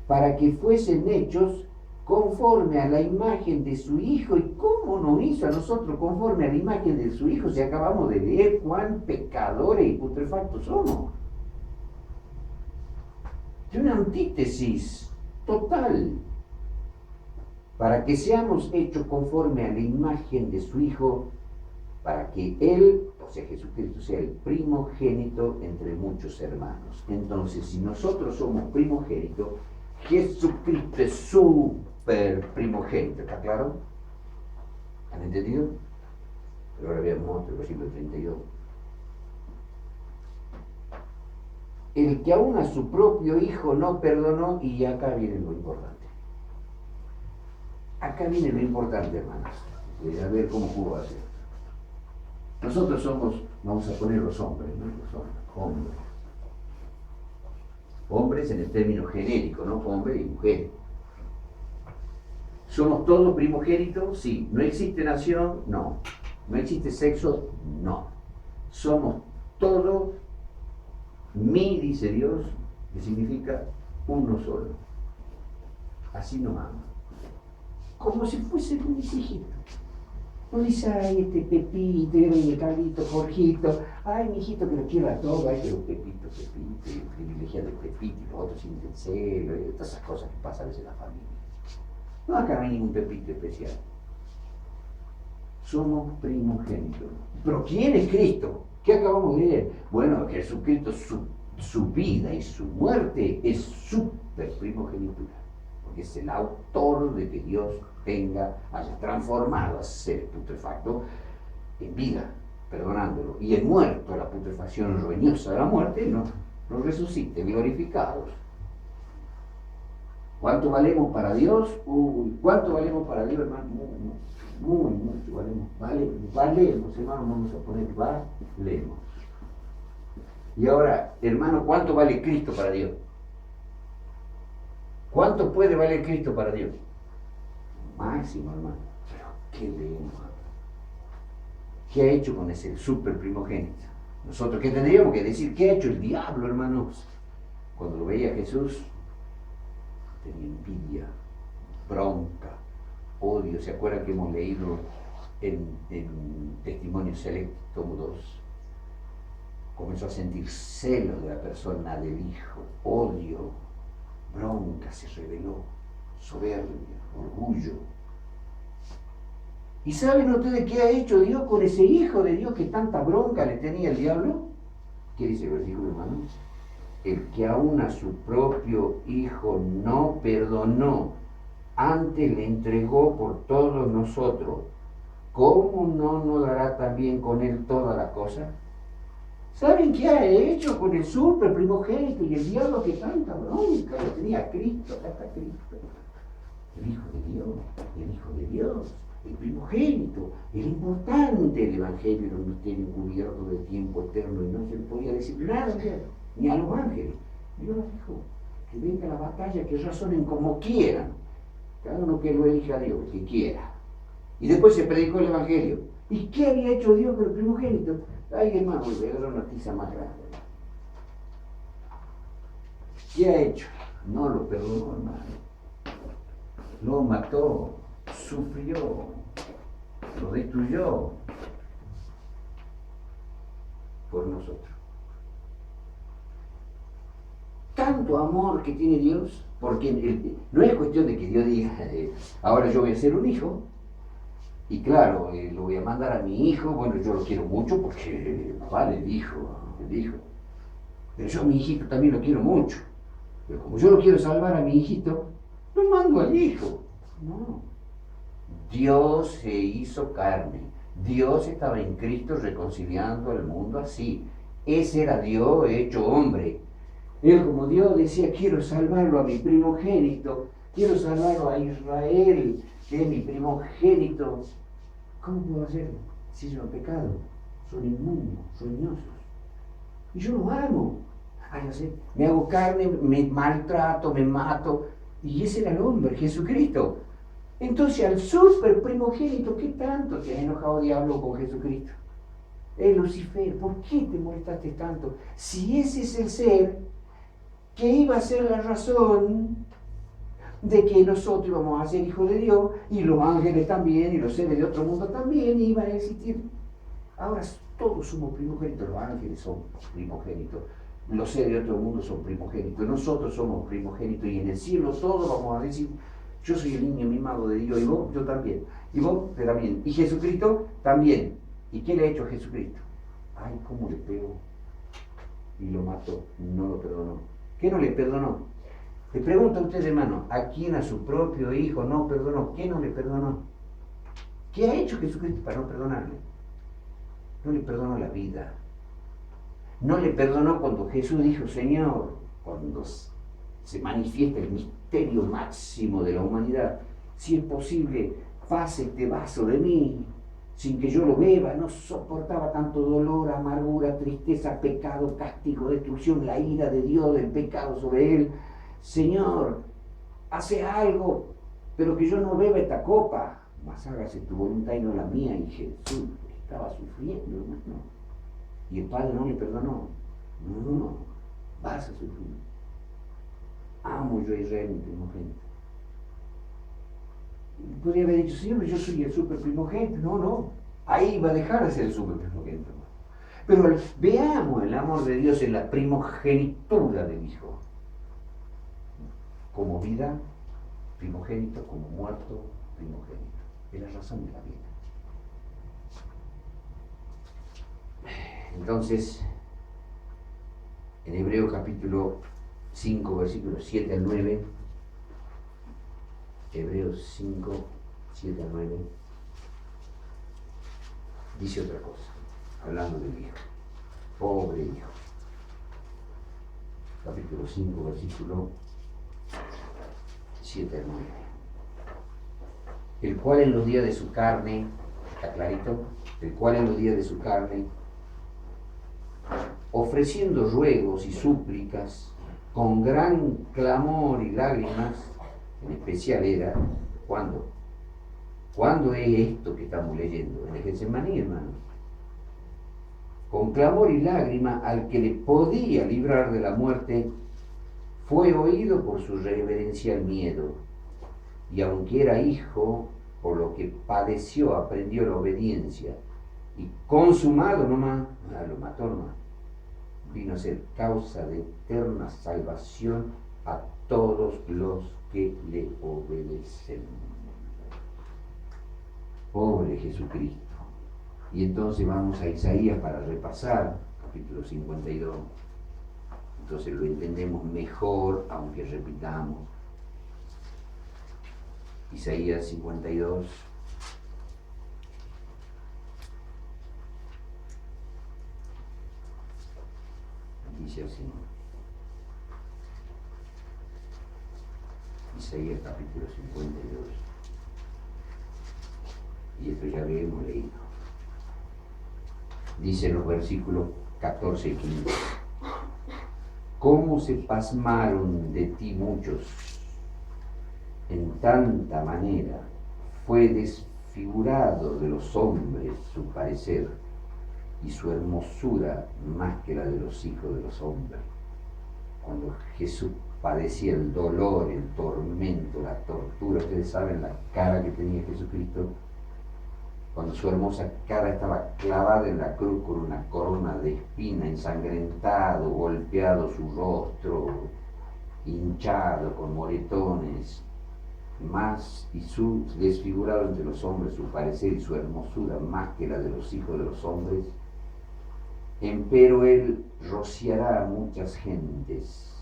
para que fuesen hechos conforme a la imagen de su Hijo. ¿Y cómo nos hizo a nosotros conforme a la imagen de su Hijo si acabamos de leer cuán pecadores y putrefactos somos? Es una antítesis total. Para que seamos hechos conforme a la imagen de su Hijo, para que Él, o sea Jesucristo, sea el primogénito entre muchos hermanos. Entonces, si nosotros somos primogénitos, Jesucristo es súper primogénito, ¿está claro? ¿Han entendido? Pero ahora veamos otro, versículo 32. El que aún a su propio Hijo no perdonó, y acá viene lo importante. Acá viene lo importante, hermanos. A ver cómo pudo hacer. Nosotros somos, vamos a poner los hombres, ¿no? Los hombres. Hombres en el término genérico, ¿no? Hombre y mujer. ¿Somos todos primogénitos? Sí. ¿No existe nación? No. ¿No existe sexo? No. Somos todos dice Dios, que significa uno solo. Así nos ama. Como si fuese un hijito. No dice, ay, este Pepito, el Carlito, Jorgito, ay, mi hijito que lo quiero a todos, ay, pero Pepito, el privilegiado de Pepito, y los otros sienten celo, y todas esas cosas que pasan a veces en la familia. No, acá no hay ningún Pepito especial. Somos primogénitos. ¿Pero quién es Cristo? ¿Qué acabamos de leer? Bueno, Jesucristo, su vida y su muerte es súper primogenitura, porque es el autor de que Dios haya transformado a ser putrefacto en vida, perdonándolo, y el muerto, la putrefacción roñosa de la muerte, no, nos resucite, glorificados. ¿Cuánto valemos para Dios? ¿Cuánto valemos para Dios, hermano? Muy mucho valemos. Valemos, hermano, vamos a poner, valemos. Y ahora, hermano, ¿cuánto vale Cristo para Dios? ¿Cuánto puede valer Cristo para Dios? Máximo, hermano. Pero, ¿qué leemos? ¿Qué ha hecho con ese super primogénito? Nosotros, ¿qué tendríamos que decir? ¿Qué ha hecho el diablo, hermanos? Cuando lo veía Jesús, tenía envidia, bronca, odio. ¿Se acuerdan que hemos leído en Testimonio Selecto, tomo 2? Comenzó a sentir celo de la persona del Hijo, odio, bronca, se rebeló, soberbia, orgullo. ¿Y saben ustedes qué ha hecho Dios con ese Hijo de Dios que tanta bronca le tenía el diablo? ¿Qué dice el versículo, hermanos? El que aún a su propio Hijo no perdonó, antes le entregó por todos nosotros, ¿cómo no nos dará también con él toda la cosa? ¿Saben qué ha hecho con el super primogénito y el diablo que tanta bronca le tenía a Cristo? Acá está Cristo, el Hijo de Dios, el Hijo de Dios, el primogénito, el importante. El Evangelio era un misterio cubierto de tiempo eterno y no se le podía decir nada ni a los ángeles. Dios dijo que venga la batalla, que razonen como quieran, cada uno que lo elija a Dios, que quiera. Y después se predicó el Evangelio. ¿Y qué había hecho Dios con el primogénito? Ay, hermano, le agarró una tiza más grande. ¿Qué ha hecho? No lo perdonó, hermano. Lo mató, sufrió, lo destruyó por nosotros. Tanto amor que tiene Dios, porque no es cuestión de que Dios diga, ahora yo voy a ser un hijo, y claro, lo voy a mandar a mi hijo. Bueno, yo lo quiero mucho porque vale el hijo. Pero yo a mi hijito también lo quiero mucho. Pero como yo lo quiero salvar a mi hijito, lo mando al hijo. No. Dios se hizo carne. Dios estaba en Cristo reconciliando al mundo así. Ese era Dios hecho hombre. Él como Dios decía, quiero salvarlo a mi primogénito, quiero salvarlo a Israel, que es mi primogénito. ¿Cómo puedo hacerlo? Si ellos han pecado, son inmundos, roñosos. Y yo los amo. No sé, me hago carne, me maltrato, me mato. Y ese era el hombre, Jesucristo. Entonces al super primogénito, ¿qué tanto te has enojado, diablo, con Jesucristo? Lucifer, ¿por qué te molestaste tanto? Si ese es el ser que iba a ser la razón de que nosotros íbamos a ser hijos de Dios, y los ángeles también, y los seres de otro mundo también iban a existir. Ahora todos somos primogénitos, los ángeles son primogénitos, los seres de otro mundo son primogénitos, nosotros somos primogénitos, y en el cielo todos vamos a decir, yo soy el niño mimado de Dios, y vos, yo también, y vos también, y Jesucristo también. ¿Y qué le ha hecho a Jesucristo? Ay, cómo le pegó, y lo mató, no lo perdonó. ¿Qué no le perdonó? Le pregunto a usted, hermano, ¿a quién a su propio hijo no perdonó? ¿Qué no le perdonó? ¿Qué ha hecho Jesucristo para no perdonarle? No le perdonó la vida. No le perdonó cuando Jesús dijo, Señor, cuando se manifiesta el misterio máximo de la humanidad, si es posible, pase este vaso de mí, sin que yo lo beba. No soportaba tanto dolor, amargura, tristeza, pecado, castigo, destrucción, la ira de Dios, del pecado sobre él. Señor, hace algo, pero que yo no beba esta copa, mas hágase tu voluntad y no la mía. Y Jesús estaba sufriendo, hermano, y el Padre no le perdonó. No, vas a sufrir. Amo yo a Israel, mi primogénito. Podría haber dicho, Señor, yo soy el super primogénito. No, ahí va a dejar de ser el super primogénito. Pero veamos el amor de Dios en la primogenitura del Hijo. Como vida, primogénito; como muerto, primogénito. Es la razón de la vida. Entonces, en Hebreos capítulo 5, versículos 7 al 9, Hebreos 5, 7 al 9, dice otra cosa, hablando del hijo. Pobre hijo. Capítulo 5, versículo 7 al 9. El cual en los días de su carne, está clarito, el cual en los días de su carne, ofreciendo ruegos y súplicas, con gran clamor y lágrimas, en especial era, ¿cuándo? ¿Cuándo es esto que estamos leyendo? En el Getsemaní, hermano. Con clamor y lágrima, al que le podía librar de la muerte, fue oído por su reverencial miedo, y aunque era hijo, por lo que padeció, aprendió la obediencia, y consumado nomás, lo mató nomás, vino a ser causa de eterna salvación a todos los que le obedecen. Pobre Jesucristo. Y entonces vamos a Isaías para repasar, capítulo 52. Entonces lo entendemos mejor, aunque repitamos. Isaías 52. Dice así. Isaías capítulo 52. Y esto ya lo hemos leído. Dice en los versículos 14 y 15. ¿Cómo se pasmaron de ti muchos? En tanta manera fue desfigurado de los hombres su parecer, y su hermosura más que la de los hijos de los hombres. Cuando Jesús padecía el dolor, el tormento, la tortura, ustedes saben la cara que tenía Jesucristo, cuando su hermosa cara estaba clavada en la cruz con una corona de espina, ensangrentado, golpeado su rostro, hinchado con moretones, más y su desfigurado entre los hombres su parecer y su hermosura más que la de los hijos de los hombres. Empero él rociará a muchas gentes,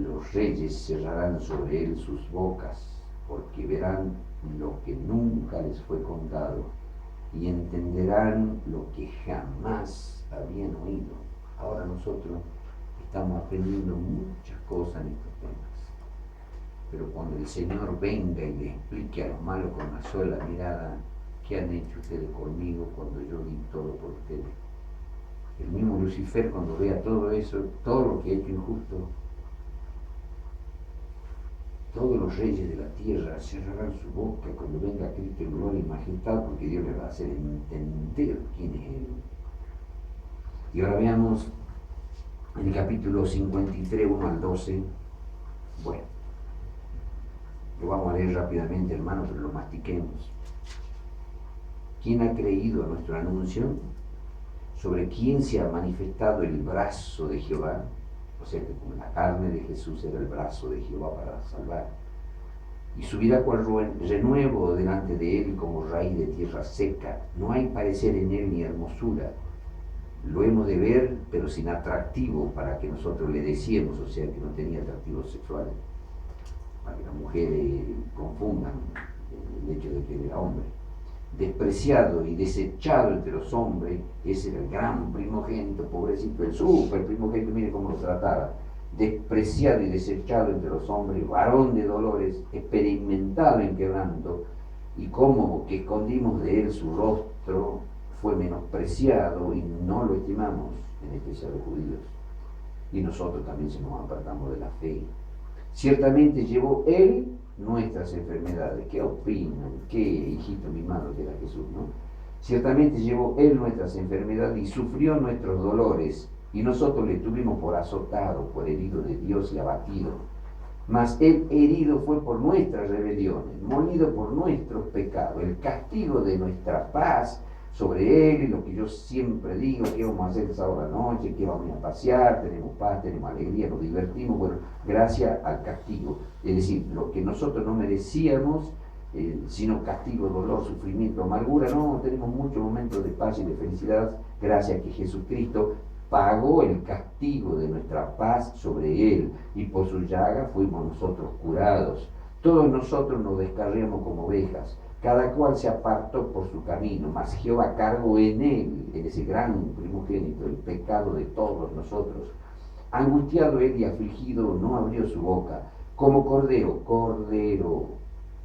los reyes cerrarán sobre él sus bocas, porque verán lo que nunca les fue contado y entenderán lo que jamás habían oído. Ahora nosotros estamos aprendiendo muchas cosas en estos temas, pero cuando el Señor venga y le explique a los malos con una sola mirada, ¿qué han hecho ustedes conmigo cuando yo di todo por ustedes? El mismo Lucifer, cuando vea todo eso, todo lo que he hecho injusto, todos los reyes de la tierra cerrarán su boca cuando venga Cristo en gloria y majestad, porque Dios le va a hacer entender quién es Él. Y ahora veamos en el capítulo 53, 1 al 12. Bueno, lo vamos a leer rápidamente, hermanos, pero lo mastiquemos. ¿Quién ha creído a nuestro anuncio? ¿Sobre quién se ha manifestado el brazo de Jehová? O sea que como la carne de Jesús era el brazo de Jehová para salvar. Y subirá cual renuevo delante de él como raíz de tierra seca. No hay parecer en él ni hermosura. Lo hemos de ver, pero sin atractivo, para que nosotros le deseemos, o sea que no tenía atractivo sexual. Para que las mujeres confundan el hecho de que era hombre. Despreciado y desechado entre los hombres, ese era el gran primogénito, pobrecito, el súper primogénito, mire cómo lo trataba, despreciado y desechado entre los hombres, varón de dolores, experimentado en quebranto, y como que escondimos de él su rostro, fue menospreciado y no lo estimamos, en especial los judíos, y nosotros también se nos apartamos de la fe. Ciertamente llevó él nuestras enfermedades. ¿Qué opinan? ¿Qué hijito mimado que era Jesús, no? Ciertamente llevó él nuestras enfermedades y sufrió nuestros dolores, y nosotros le tuvimos por azotado, por herido de Dios y abatido. Mas él herido fue por nuestras rebeliones, molido por nuestros pecados. El castigo de nuestra paz sobre él, y lo que yo siempre digo, ¿qué vamos a hacer esa hora de noche? ¿Qué vamos a pasear? Tenemos paz, tenemos alegría, nos divertimos, bueno, gracias al castigo. Es decir, lo que nosotros no merecíamos, sino castigo, dolor, sufrimiento, amargura, no, tenemos muchos momentos de paz y de felicidad, gracias a que Jesucristo pagó el castigo de nuestra paz sobre él, y por su llaga fuimos nosotros curados. Todos nosotros nos descarriamos como ovejas, cada cual se apartó por su camino, mas Jehová cargó en él, en ese gran primogénito, el pecado de todos nosotros. Angustiado él y afligido, no abrió su boca, como cordero,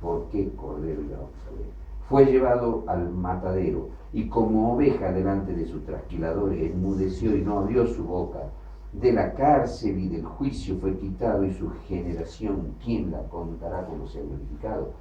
¿por qué cordero? Ya vamos a ver. Fue llevado al matadero, y como oveja delante de sus trasquiladores, enmudeció y no abrió su boca. De la cárcel y del juicio fue quitado, y su generación, ¿quién la contará como se ha glorificado?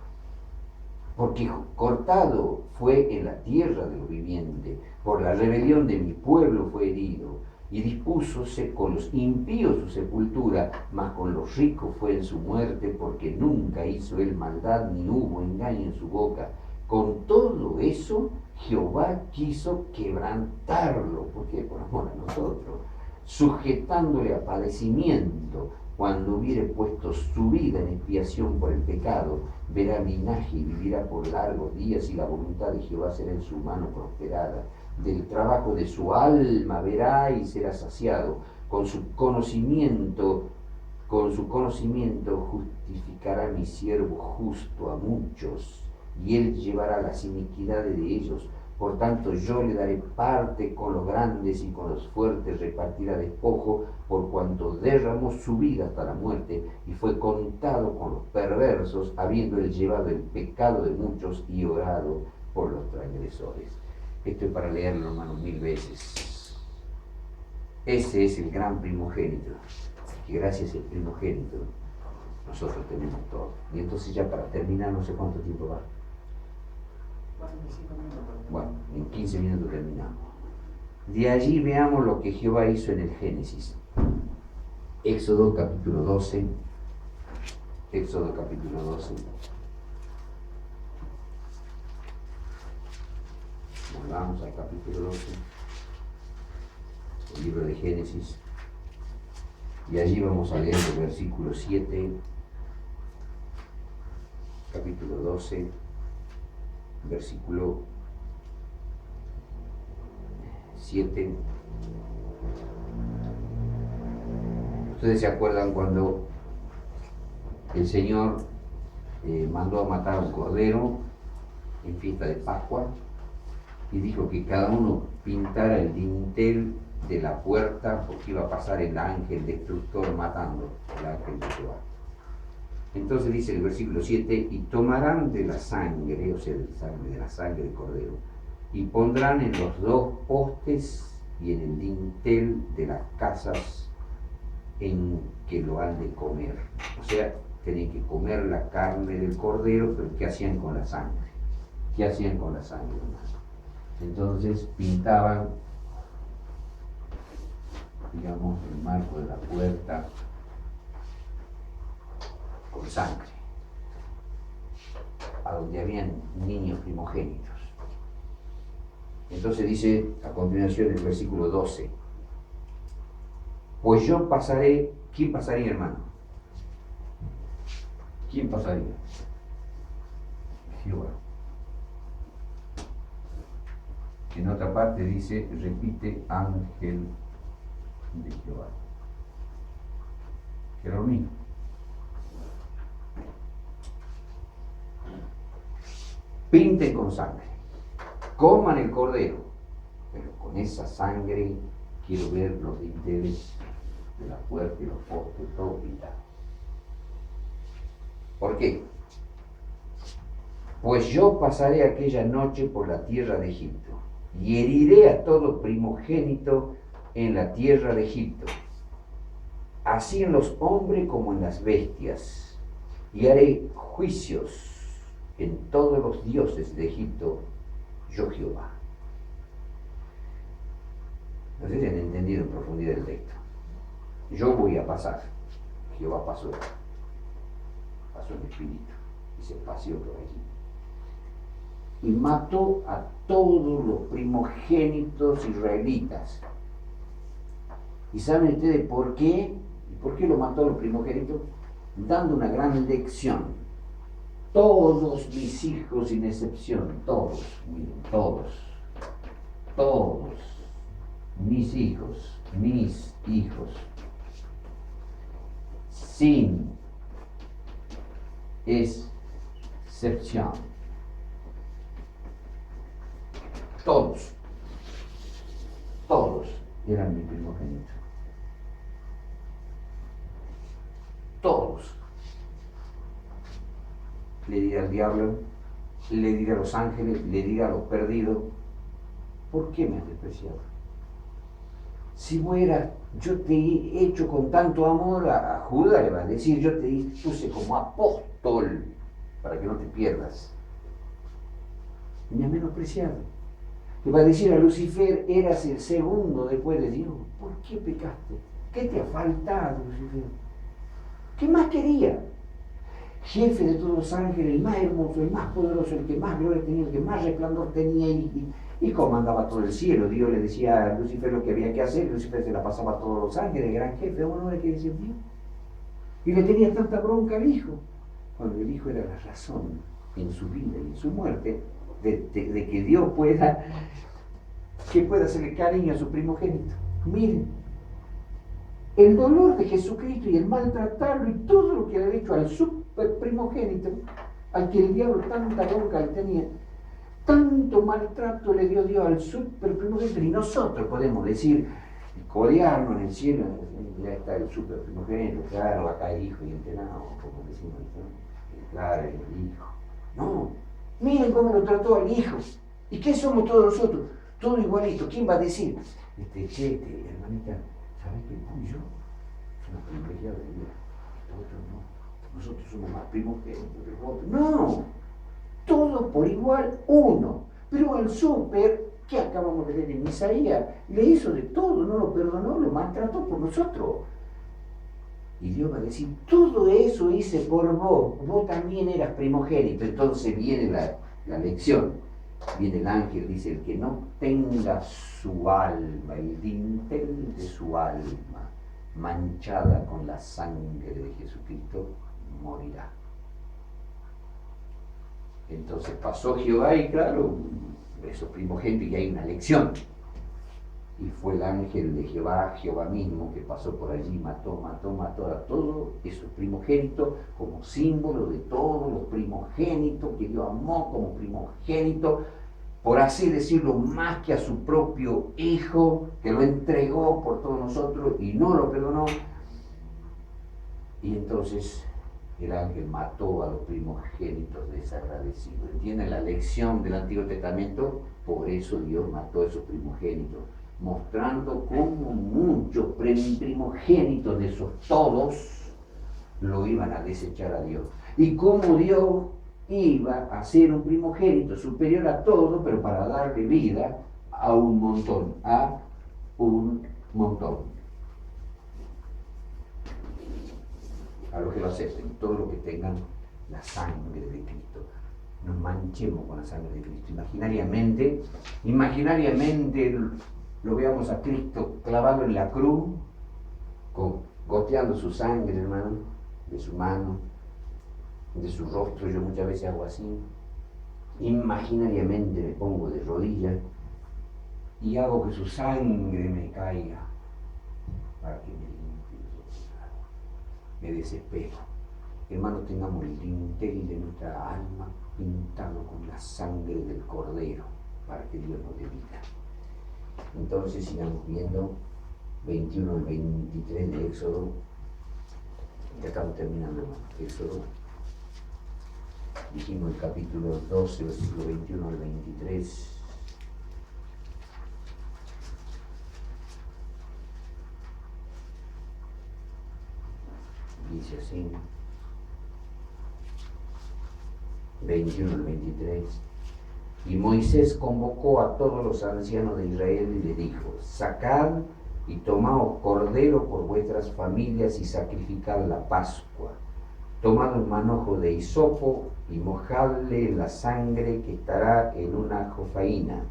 Porque cortado fue en la tierra de los vivientes, por la rebelión de mi pueblo fue herido, y dispúsose con los impíos su sepultura, mas con los ricos fue en su muerte, porque nunca hizo él maldad, ni hubo engaño en su boca. Con todo eso, Jehová quiso quebrantarlo, porque por amor a nosotros, sujetándole a padecimiento. Cuando hubiere puesto su vida en expiación por el pecado, verá linaje y vivirá por largos días, y la voluntad de Jehová será en su mano prosperada. Del trabajo de su alma verá y será saciado. Con su conocimiento justificará mi siervo justo a muchos, y él llevará las iniquidades de ellos. Por tanto, yo le daré parte con los grandes, y con los fuertes repartirá despojo, por cuanto derramó su vida hasta la muerte, y fue contado con los perversos, habiendo él llevado el pecado de muchos y orado por los transgresores. Esto es para leerlo, hermanos, 1000 veces. Ese es el gran primogénito, que gracias al primogénito nosotros tenemos todo. Y entonces, ya para terminar, no sé cuánto tiempo va. Bueno, en 15 minutos terminamos. De allí veamos lo que Jehová hizo en el Génesis. Éxodo capítulo 12. Éxodo capítulo 12. Volvamos al capítulo 12. El libro de Génesis. Y allí vamos a leer el versículo 7. Capítulo 12. Versículo 7. Ustedes se acuerdan cuando el Señor mandó a matar a un cordero en fiesta de Pascua, y dijo que cada uno pintara el dintel de la puerta, porque iba a pasar el ángel destructor matando, el ángel de Jehová. Entonces dice el versículo 7, y tomarán de la sangre, o sea, de la sangre del cordero, y pondrán en los 2 postes y en el dintel de las casas en que lo han de comer. O sea, tenían que comer la carne del cordero, pero ¿qué hacían con la sangre? ¿Qué hacían con la sangre, hermano? Entonces pintaban, digamos, el marco de la puerta con sangre, a donde habían niños primogénitos. Entonces dice a continuación el versículo 12, pues yo pasaré. ¿Quién pasaría, hermano? ¿Quién pasaría? Jehová. En otra parte dice, repite, ángel de Jehová, que era lo mismo. Pinten con sangre, coman el cordero, pero con esa sangre quiero ver los dinteles de la puerta y los postes, todo pintado. ¿Por qué? Pues yo pasaré aquella noche por la tierra de Egipto, y heriré a todo primogénito en la tierra de Egipto, así en los hombres como en las bestias, y haré juicios en todos los dioses de Egipto, yo Jehová. No sé si han entendido en profundidad el texto. Yo voy a pasar. Jehová pasó en espíritu y se paseó por allí. Y mató a todos los primogénitos israelitas. ¿Y saben ustedes por qué? ¿Y por qué lo mató a los primogénitos? Dando una gran lección. Todos mis hijos, sin excepción, todos, miren, todos, mis hijos, sin excepción, todos eran mi primogénito. Todos. Le diré al diablo, le diré a los ángeles, le diré a los perdidos, ¿por qué me has despreciado? Si mueras, yo te he hecho con tanto amor a Judas, le va a decir, yo te puse como apóstol para que no te pierdas. Y me has menospreciado. Le va a decir a Lucifer, eras el segundo después de Dios. ¿Por qué pecaste? ¿Qué te ha faltado, Lucifer? ¿Qué más quería? Jefe de todos los ángeles, el más hermoso, el más poderoso, el que más gloria tenía, el que más resplandor tenía y comandaba todo el cielo. Dios le decía a Lucifer lo que había que hacer, Lucifer se la pasaba a todos los ángeles, gran jefe, uno no le quería decir Dios. Y le tenía tanta bronca al hijo, cuando el hijo era la razón en su vida y en su muerte, de que Dios pueda hacerle cariño a su primogénito. Miren, el dolor de Jesucristo y el maltratarlo y todo lo que le había hecho al super primogénito, al que el diablo tanta bronca le tenía, tanto maltrato le dio Dios al super primogénito, y nosotros podemos decir, codearnos en el cielo, ya está el super primogénito, claro, acá el hijo y entenado, como decimos, ¿no? Claro, el hijo. No, miren cómo lo trató al hijo. ¿Y qué somos todos nosotros? Todo igualito. ¿Quién va a decir? Hermanita, ¿sabes que tú y yo somos privilegiados de Dios? Nosotros no. Nosotros somos más primogénitos que los otros. No, todos por igual uno. Pero al súper, que acabamos de ver en Isaías, le hizo de todo, no lo perdonó, lo maltrató por nosotros. Y Dios va a decir, todo eso hice por vos también eras primogénito. Entonces viene la lección, viene el ángel, dice, el que no tenga su alma, el dintel de su alma, manchada con la sangre de Jesucristo, morirá. Entonces pasó Jehová y claro, esos primogénitos, y hay una lección. Y fue el ángel de Jehová mismo, que pasó por allí, mató a todos esos primogénitos, como símbolo de todos los primogénitos que Dios amó como primogénito, por así decirlo, más que a su propio hijo, que lo entregó por todos nosotros y no lo perdonó. Y entonces el ángel mató a los primogénitos desagradecidos. ¿Entienden la lección del Antiguo Testamento? Por eso Dios mató a esos primogénitos, mostrando cómo muchos primogénitos de esos todos lo iban a desechar a Dios. Y cómo Dios iba a ser un primogénito superior a todos, pero para darle vida a un montón, a los que lo acepten, todos los que tengan la sangre de Cristo. Nos manchemos con la sangre de Cristo. Imaginariamente lo veamos a Cristo clavado en la cruz, goteando su sangre, hermano, de su mano, de su rostro. Yo muchas veces hago así. Imaginariamente me pongo de rodillas y hago que su sangre me caiga para que me limpie. Me desespero. Hermanos, tengamos el dintel de nuestra alma pintado con la sangre del Cordero para que Dios nos dé vida. Entonces sigamos viendo 21 al 23 de Éxodo. Ya estamos terminando, hermano. Éxodo. Dijimos el capítulo 12, versículo 21 al 23. Dice así, 21 al 23. Y Moisés convocó a todos los ancianos de Israel y le dijo, sacad y tomaos cordero por vuestras familias y sacrificad la Pascua. Tomad un manojo de hisopo y mojadle la sangre que estará en una jofaína,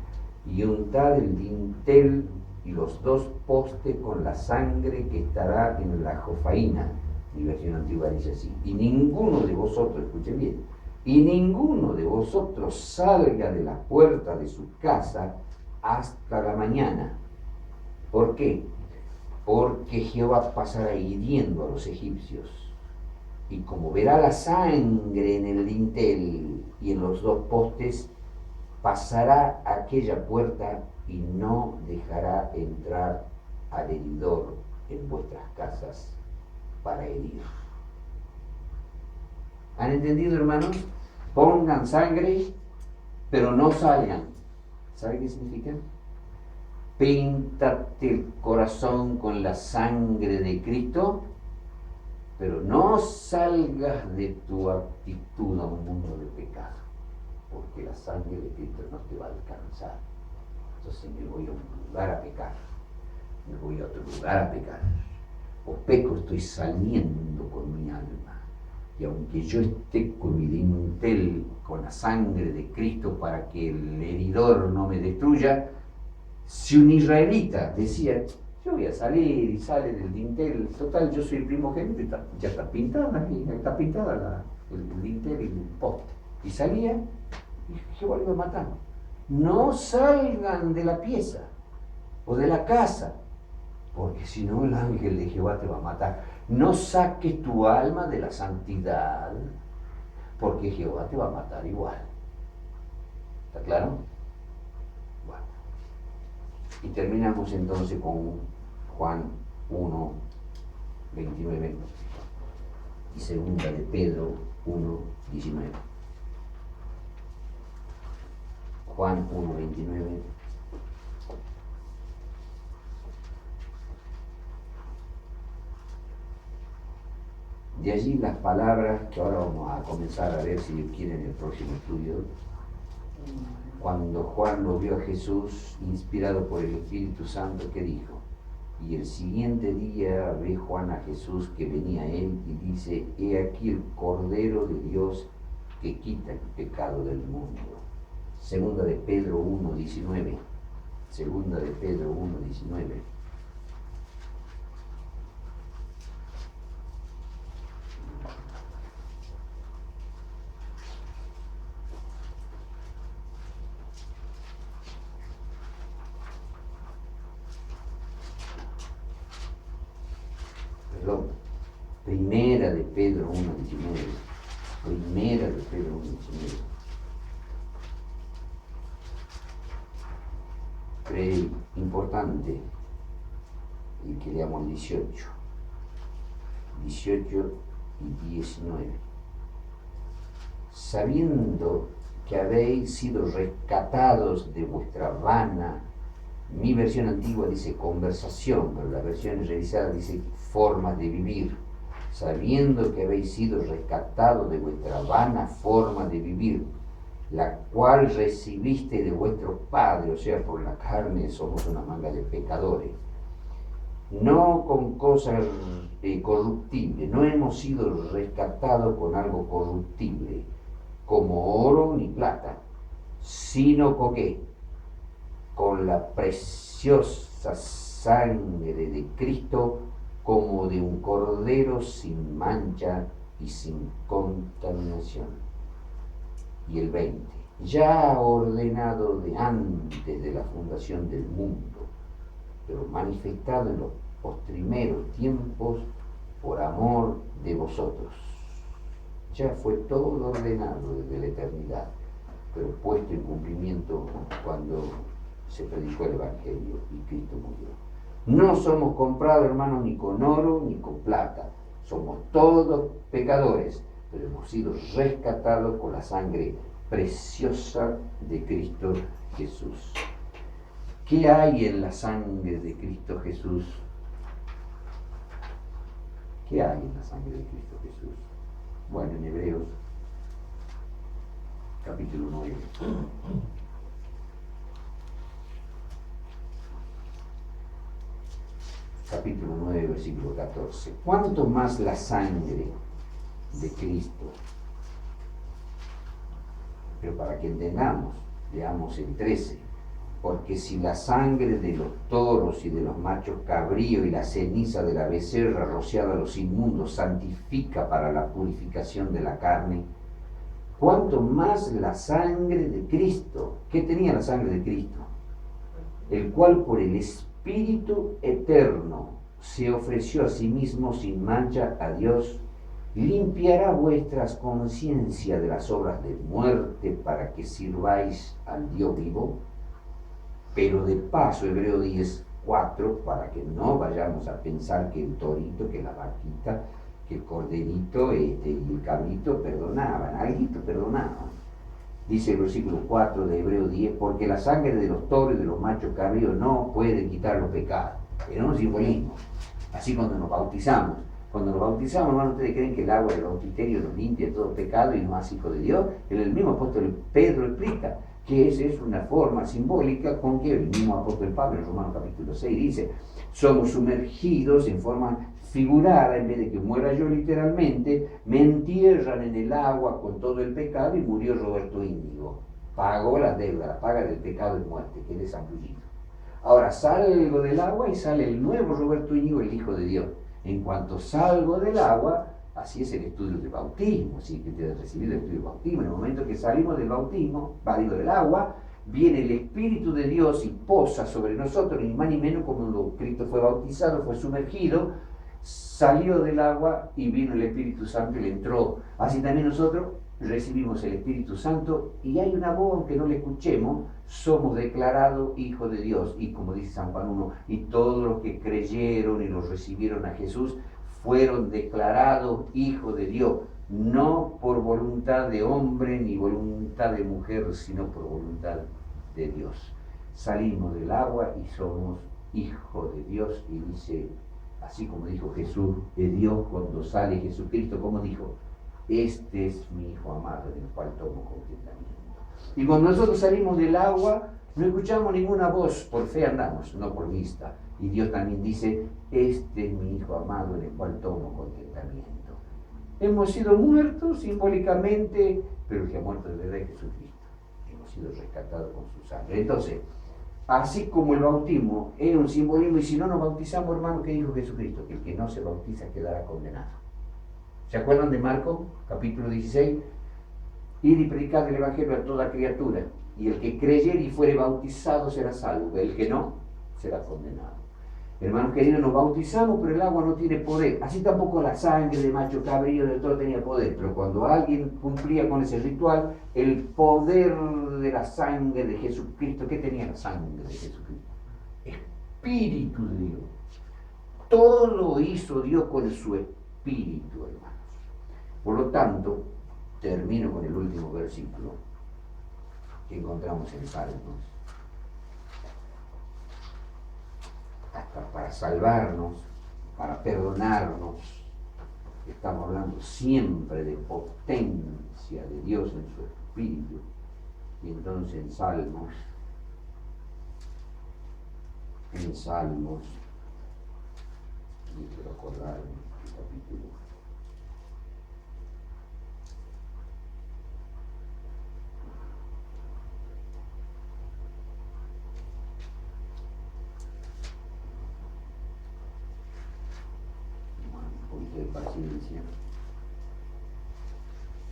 y untad el dintel y los 2 postes con la sangre que estará en la jofaína. Mi versión antigua dice así, y ninguno de vosotros, escuchen bien, y ninguno de vosotros salga de la puerta de su casa hasta la mañana. ¿Por qué? Porque Jehová pasará hiriendo a los egipcios, y como verá la sangre en el dintel y en los 2 postes, pasará aquella puerta y no dejará entrar al heridor en vuestras casas para herir. ¿Han entendido, hermanos? Pongan sangre, pero no salgan. ¿Sabe qué significa? Píntate el corazón con la sangre de Cristo, pero no salgas de tu actitud a un mundo de pecado, porque la sangre de Cristo no te va a alcanzar. Entonces me voy a un lugar a pecar, me voy a otro lugar a pecar, o peco, estoy saliendo con mi alma, y aunque yo esté con mi dintel, con la sangre de Cristo para que el heridor no me destruya, si un israelita decía, yo voy a salir y sale del dintel, total, yo soy el primogénito, ya está pintada el dintel y el poste, y salía, y Jehová lo iba a matar. No salgan de la pieza o de la casa, porque si no el ángel de Jehová te va a matar. No saques tu alma de la santidad, porque Jehová te va a matar igual. ¿Está claro? Bueno. Y terminamos entonces con Juan 1, 29 y segunda de Pedro 1, 19. Juan 1, 29. De allí las palabras que ahora vamos a comenzar a ver, si Dios quiere, en el próximo estudio. Cuando Juan lo vio a Jesús, inspirado por el Espíritu Santo, que dijo, y el siguiente día ve Juan a Jesús que venía a él y dice, he aquí el Cordero de Dios que quita el pecado del mundo. Segunda de Pedro 1, 19. Segunda de Pedro 1, 19. Perdón. Primera de Pedro 1, 19. Primera de Pedro 1, 19. Importante, y que leamos el 18 y 19. Sabiendo que habéis sido rescatados de vuestra vana, mi versión antigua dice conversación, pero la versión revisada dice forma de vivir. Sabiendo que habéis sido rescatados de vuestra vana forma de vivir, la cual recibiste de vuestros padres, o sea, por la carne somos una manga de pecadores, no con cosas corruptibles, no hemos sido rescatados con algo corruptible, como oro ni plata, sino con ¿qué? Con la preciosa sangre de Cristo, como de un cordero sin mancha y sin contaminación. Y el 20, ya ordenado de antes de la fundación del mundo, pero manifestado en los postrimeros tiempos por amor de vosotros. Ya fue todo ordenado desde la eternidad, pero puesto en cumplimiento cuando se predicó el Evangelio y Cristo murió. No somos comprados, hermanos, ni con oro ni con plata. Somos todos pecadores, pero hemos sido rescatados con la sangre preciosa de Cristo Jesús. ¿Qué hay en la sangre de Cristo Jesús? ¿Qué hay en la sangre de Cristo Jesús? Bueno, en Hebreos, capítulo 9. Capítulo 9, versículo 14. ¿Cuánto más la sangre de Cristo? Pero para que entendamos, leamos el 13. Porque si la sangre de los toros y de los machos cabríos y la ceniza de la becerra rociada a los inmundos santifica para la purificación de la carne, ¿cuánto más la sangre de Cristo? ¿Qué tenía la sangre de Cristo? El cual por el Espíritu eterno se ofreció a sí mismo sin mancha a Dios limpiará vuestras conciencias de las obras de muerte para que sirváis al Dios vivo. Pero de paso, Hebreo 10:4, para que no vayamos a pensar que el torito, que la vaquita, que el corderito y el cabrito perdonaban, alguito perdonaban. Dice el versículo 4 de Hebreo 10, porque la sangre de los toros y de los machos cabríos no puede quitar los pecados. Era un simbolismo. Así cuando nos bautizamos, hermano, ustedes creen que el agua del bautisterio nos limpia todo pecado y nos hace hijos de Dios. El mismo apóstol Pedro explica que esa es una forma simbólica con que el mismo apóstol Pablo en Romanos capítulo 6 dice, somos sumergidos en forma figurada, en vez de que muera yo literalmente, me entierran en el agua con todo el pecado y murió Roberto Íñigo. Pagó la deuda, la paga del pecado y muerte, que es zambullito. Ahora salgo del agua y sale el nuevo Roberto Íñigo, el Hijo de Dios. En cuanto salgo del agua, así es el estudio del bautismo, así que te has recibido el estudio del bautismo. En el momento que salimos del bautismo, del agua, viene el Espíritu de Dios y posa sobre nosotros, ni más ni menos como cuando Cristo fue bautizado, fue sumergido, salió del agua y vino el Espíritu Santo y le entró. Así también nosotros recibimos el Espíritu Santo y hay una voz, aunque no le escuchemos, somos declarados hijos de Dios. Y como dice San Juan 1, y todos los que creyeron y los recibieron a Jesús fueron declarados hijos de Dios, no por voluntad de hombre ni voluntad de mujer, sino por voluntad de Dios. Salimos del agua y somos hijos de Dios, y dice, así como dijo Jesús, de Dios cuando sale Jesucristo, como dijo, este es mi Hijo amado, en el cual tomo contentamiento. Y cuando nosotros salimos del agua, no escuchamos ninguna voz, por fe andamos, no por vista. Y Dios también dice, este es mi Hijo amado, en el cual tomo contentamiento. Hemos sido muertos simbólicamente, pero el que ha muerto de verdad es Jesucristo. Hemos sido rescatados con su sangre. Entonces, así como el bautismo es un simbolismo, y si no nos bautizamos, hermano, ¿qué dijo Jesucristo? Que el que no se bautiza quedará condenado. ¿Se acuerdan de Marcos, capítulo 16? Ir y predicar el Evangelio a toda criatura, y el que creyere y fuere bautizado será salvo, el que no, será condenado. Hermanos queridos, nos bautizamos, pero el agua no tiene poder. Así tampoco la sangre de macho cabrío del todo tenía poder, pero cuando alguien cumplía con ese ritual, el poder de la sangre de Jesucristo, ¿qué tenía la sangre de Jesucristo? Espíritu de Dios. Todo lo hizo Dios con su espíritu, hermanos. Por lo tanto, termino con el último versículo que encontramos en Salmos. Hasta para salvarnos, para perdonarnos, estamos hablando siempre de potencia de Dios en su espíritu. Y entonces en Salmos, y quiero acordar el capítulo. De paciencia,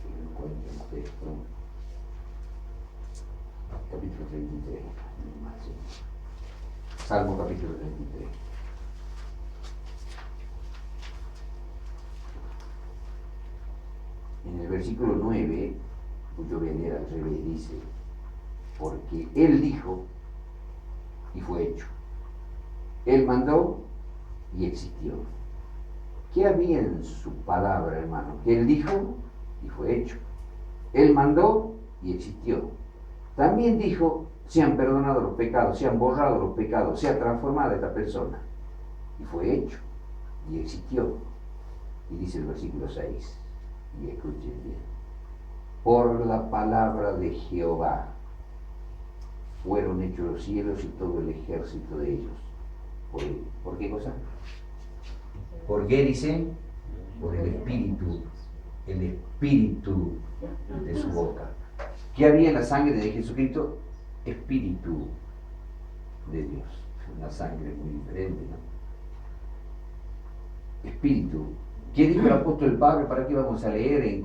que lo encuentro en el texto, capítulo 33, Salmo capítulo 33. En el versículo 9, pues yo voy a leer al revés, dice, porque Él dijo y fue hecho, Él mandó y existió. ¿Qué había en su palabra, hermano? Que Él dijo y fue hecho. Él mandó y existió. También dijo, sean perdonados los pecados, sean borrados los pecados, sea transformada esta persona. Y fue hecho y existió. Y dice el versículo 6, y escuchen bien. Por la palabra de Jehová fueron hechos los cielos y todo el ejército de ellos. ¿Por qué cosa? ¿Por qué dice? Por el espíritu de su boca. ¿Qué había en la sangre de Jesucristo? Espíritu de Dios. Una sangre muy diferente, ¿no? Espíritu. ¿Qué dijo el apóstol Pablo? ¿Para qué vamos a leer en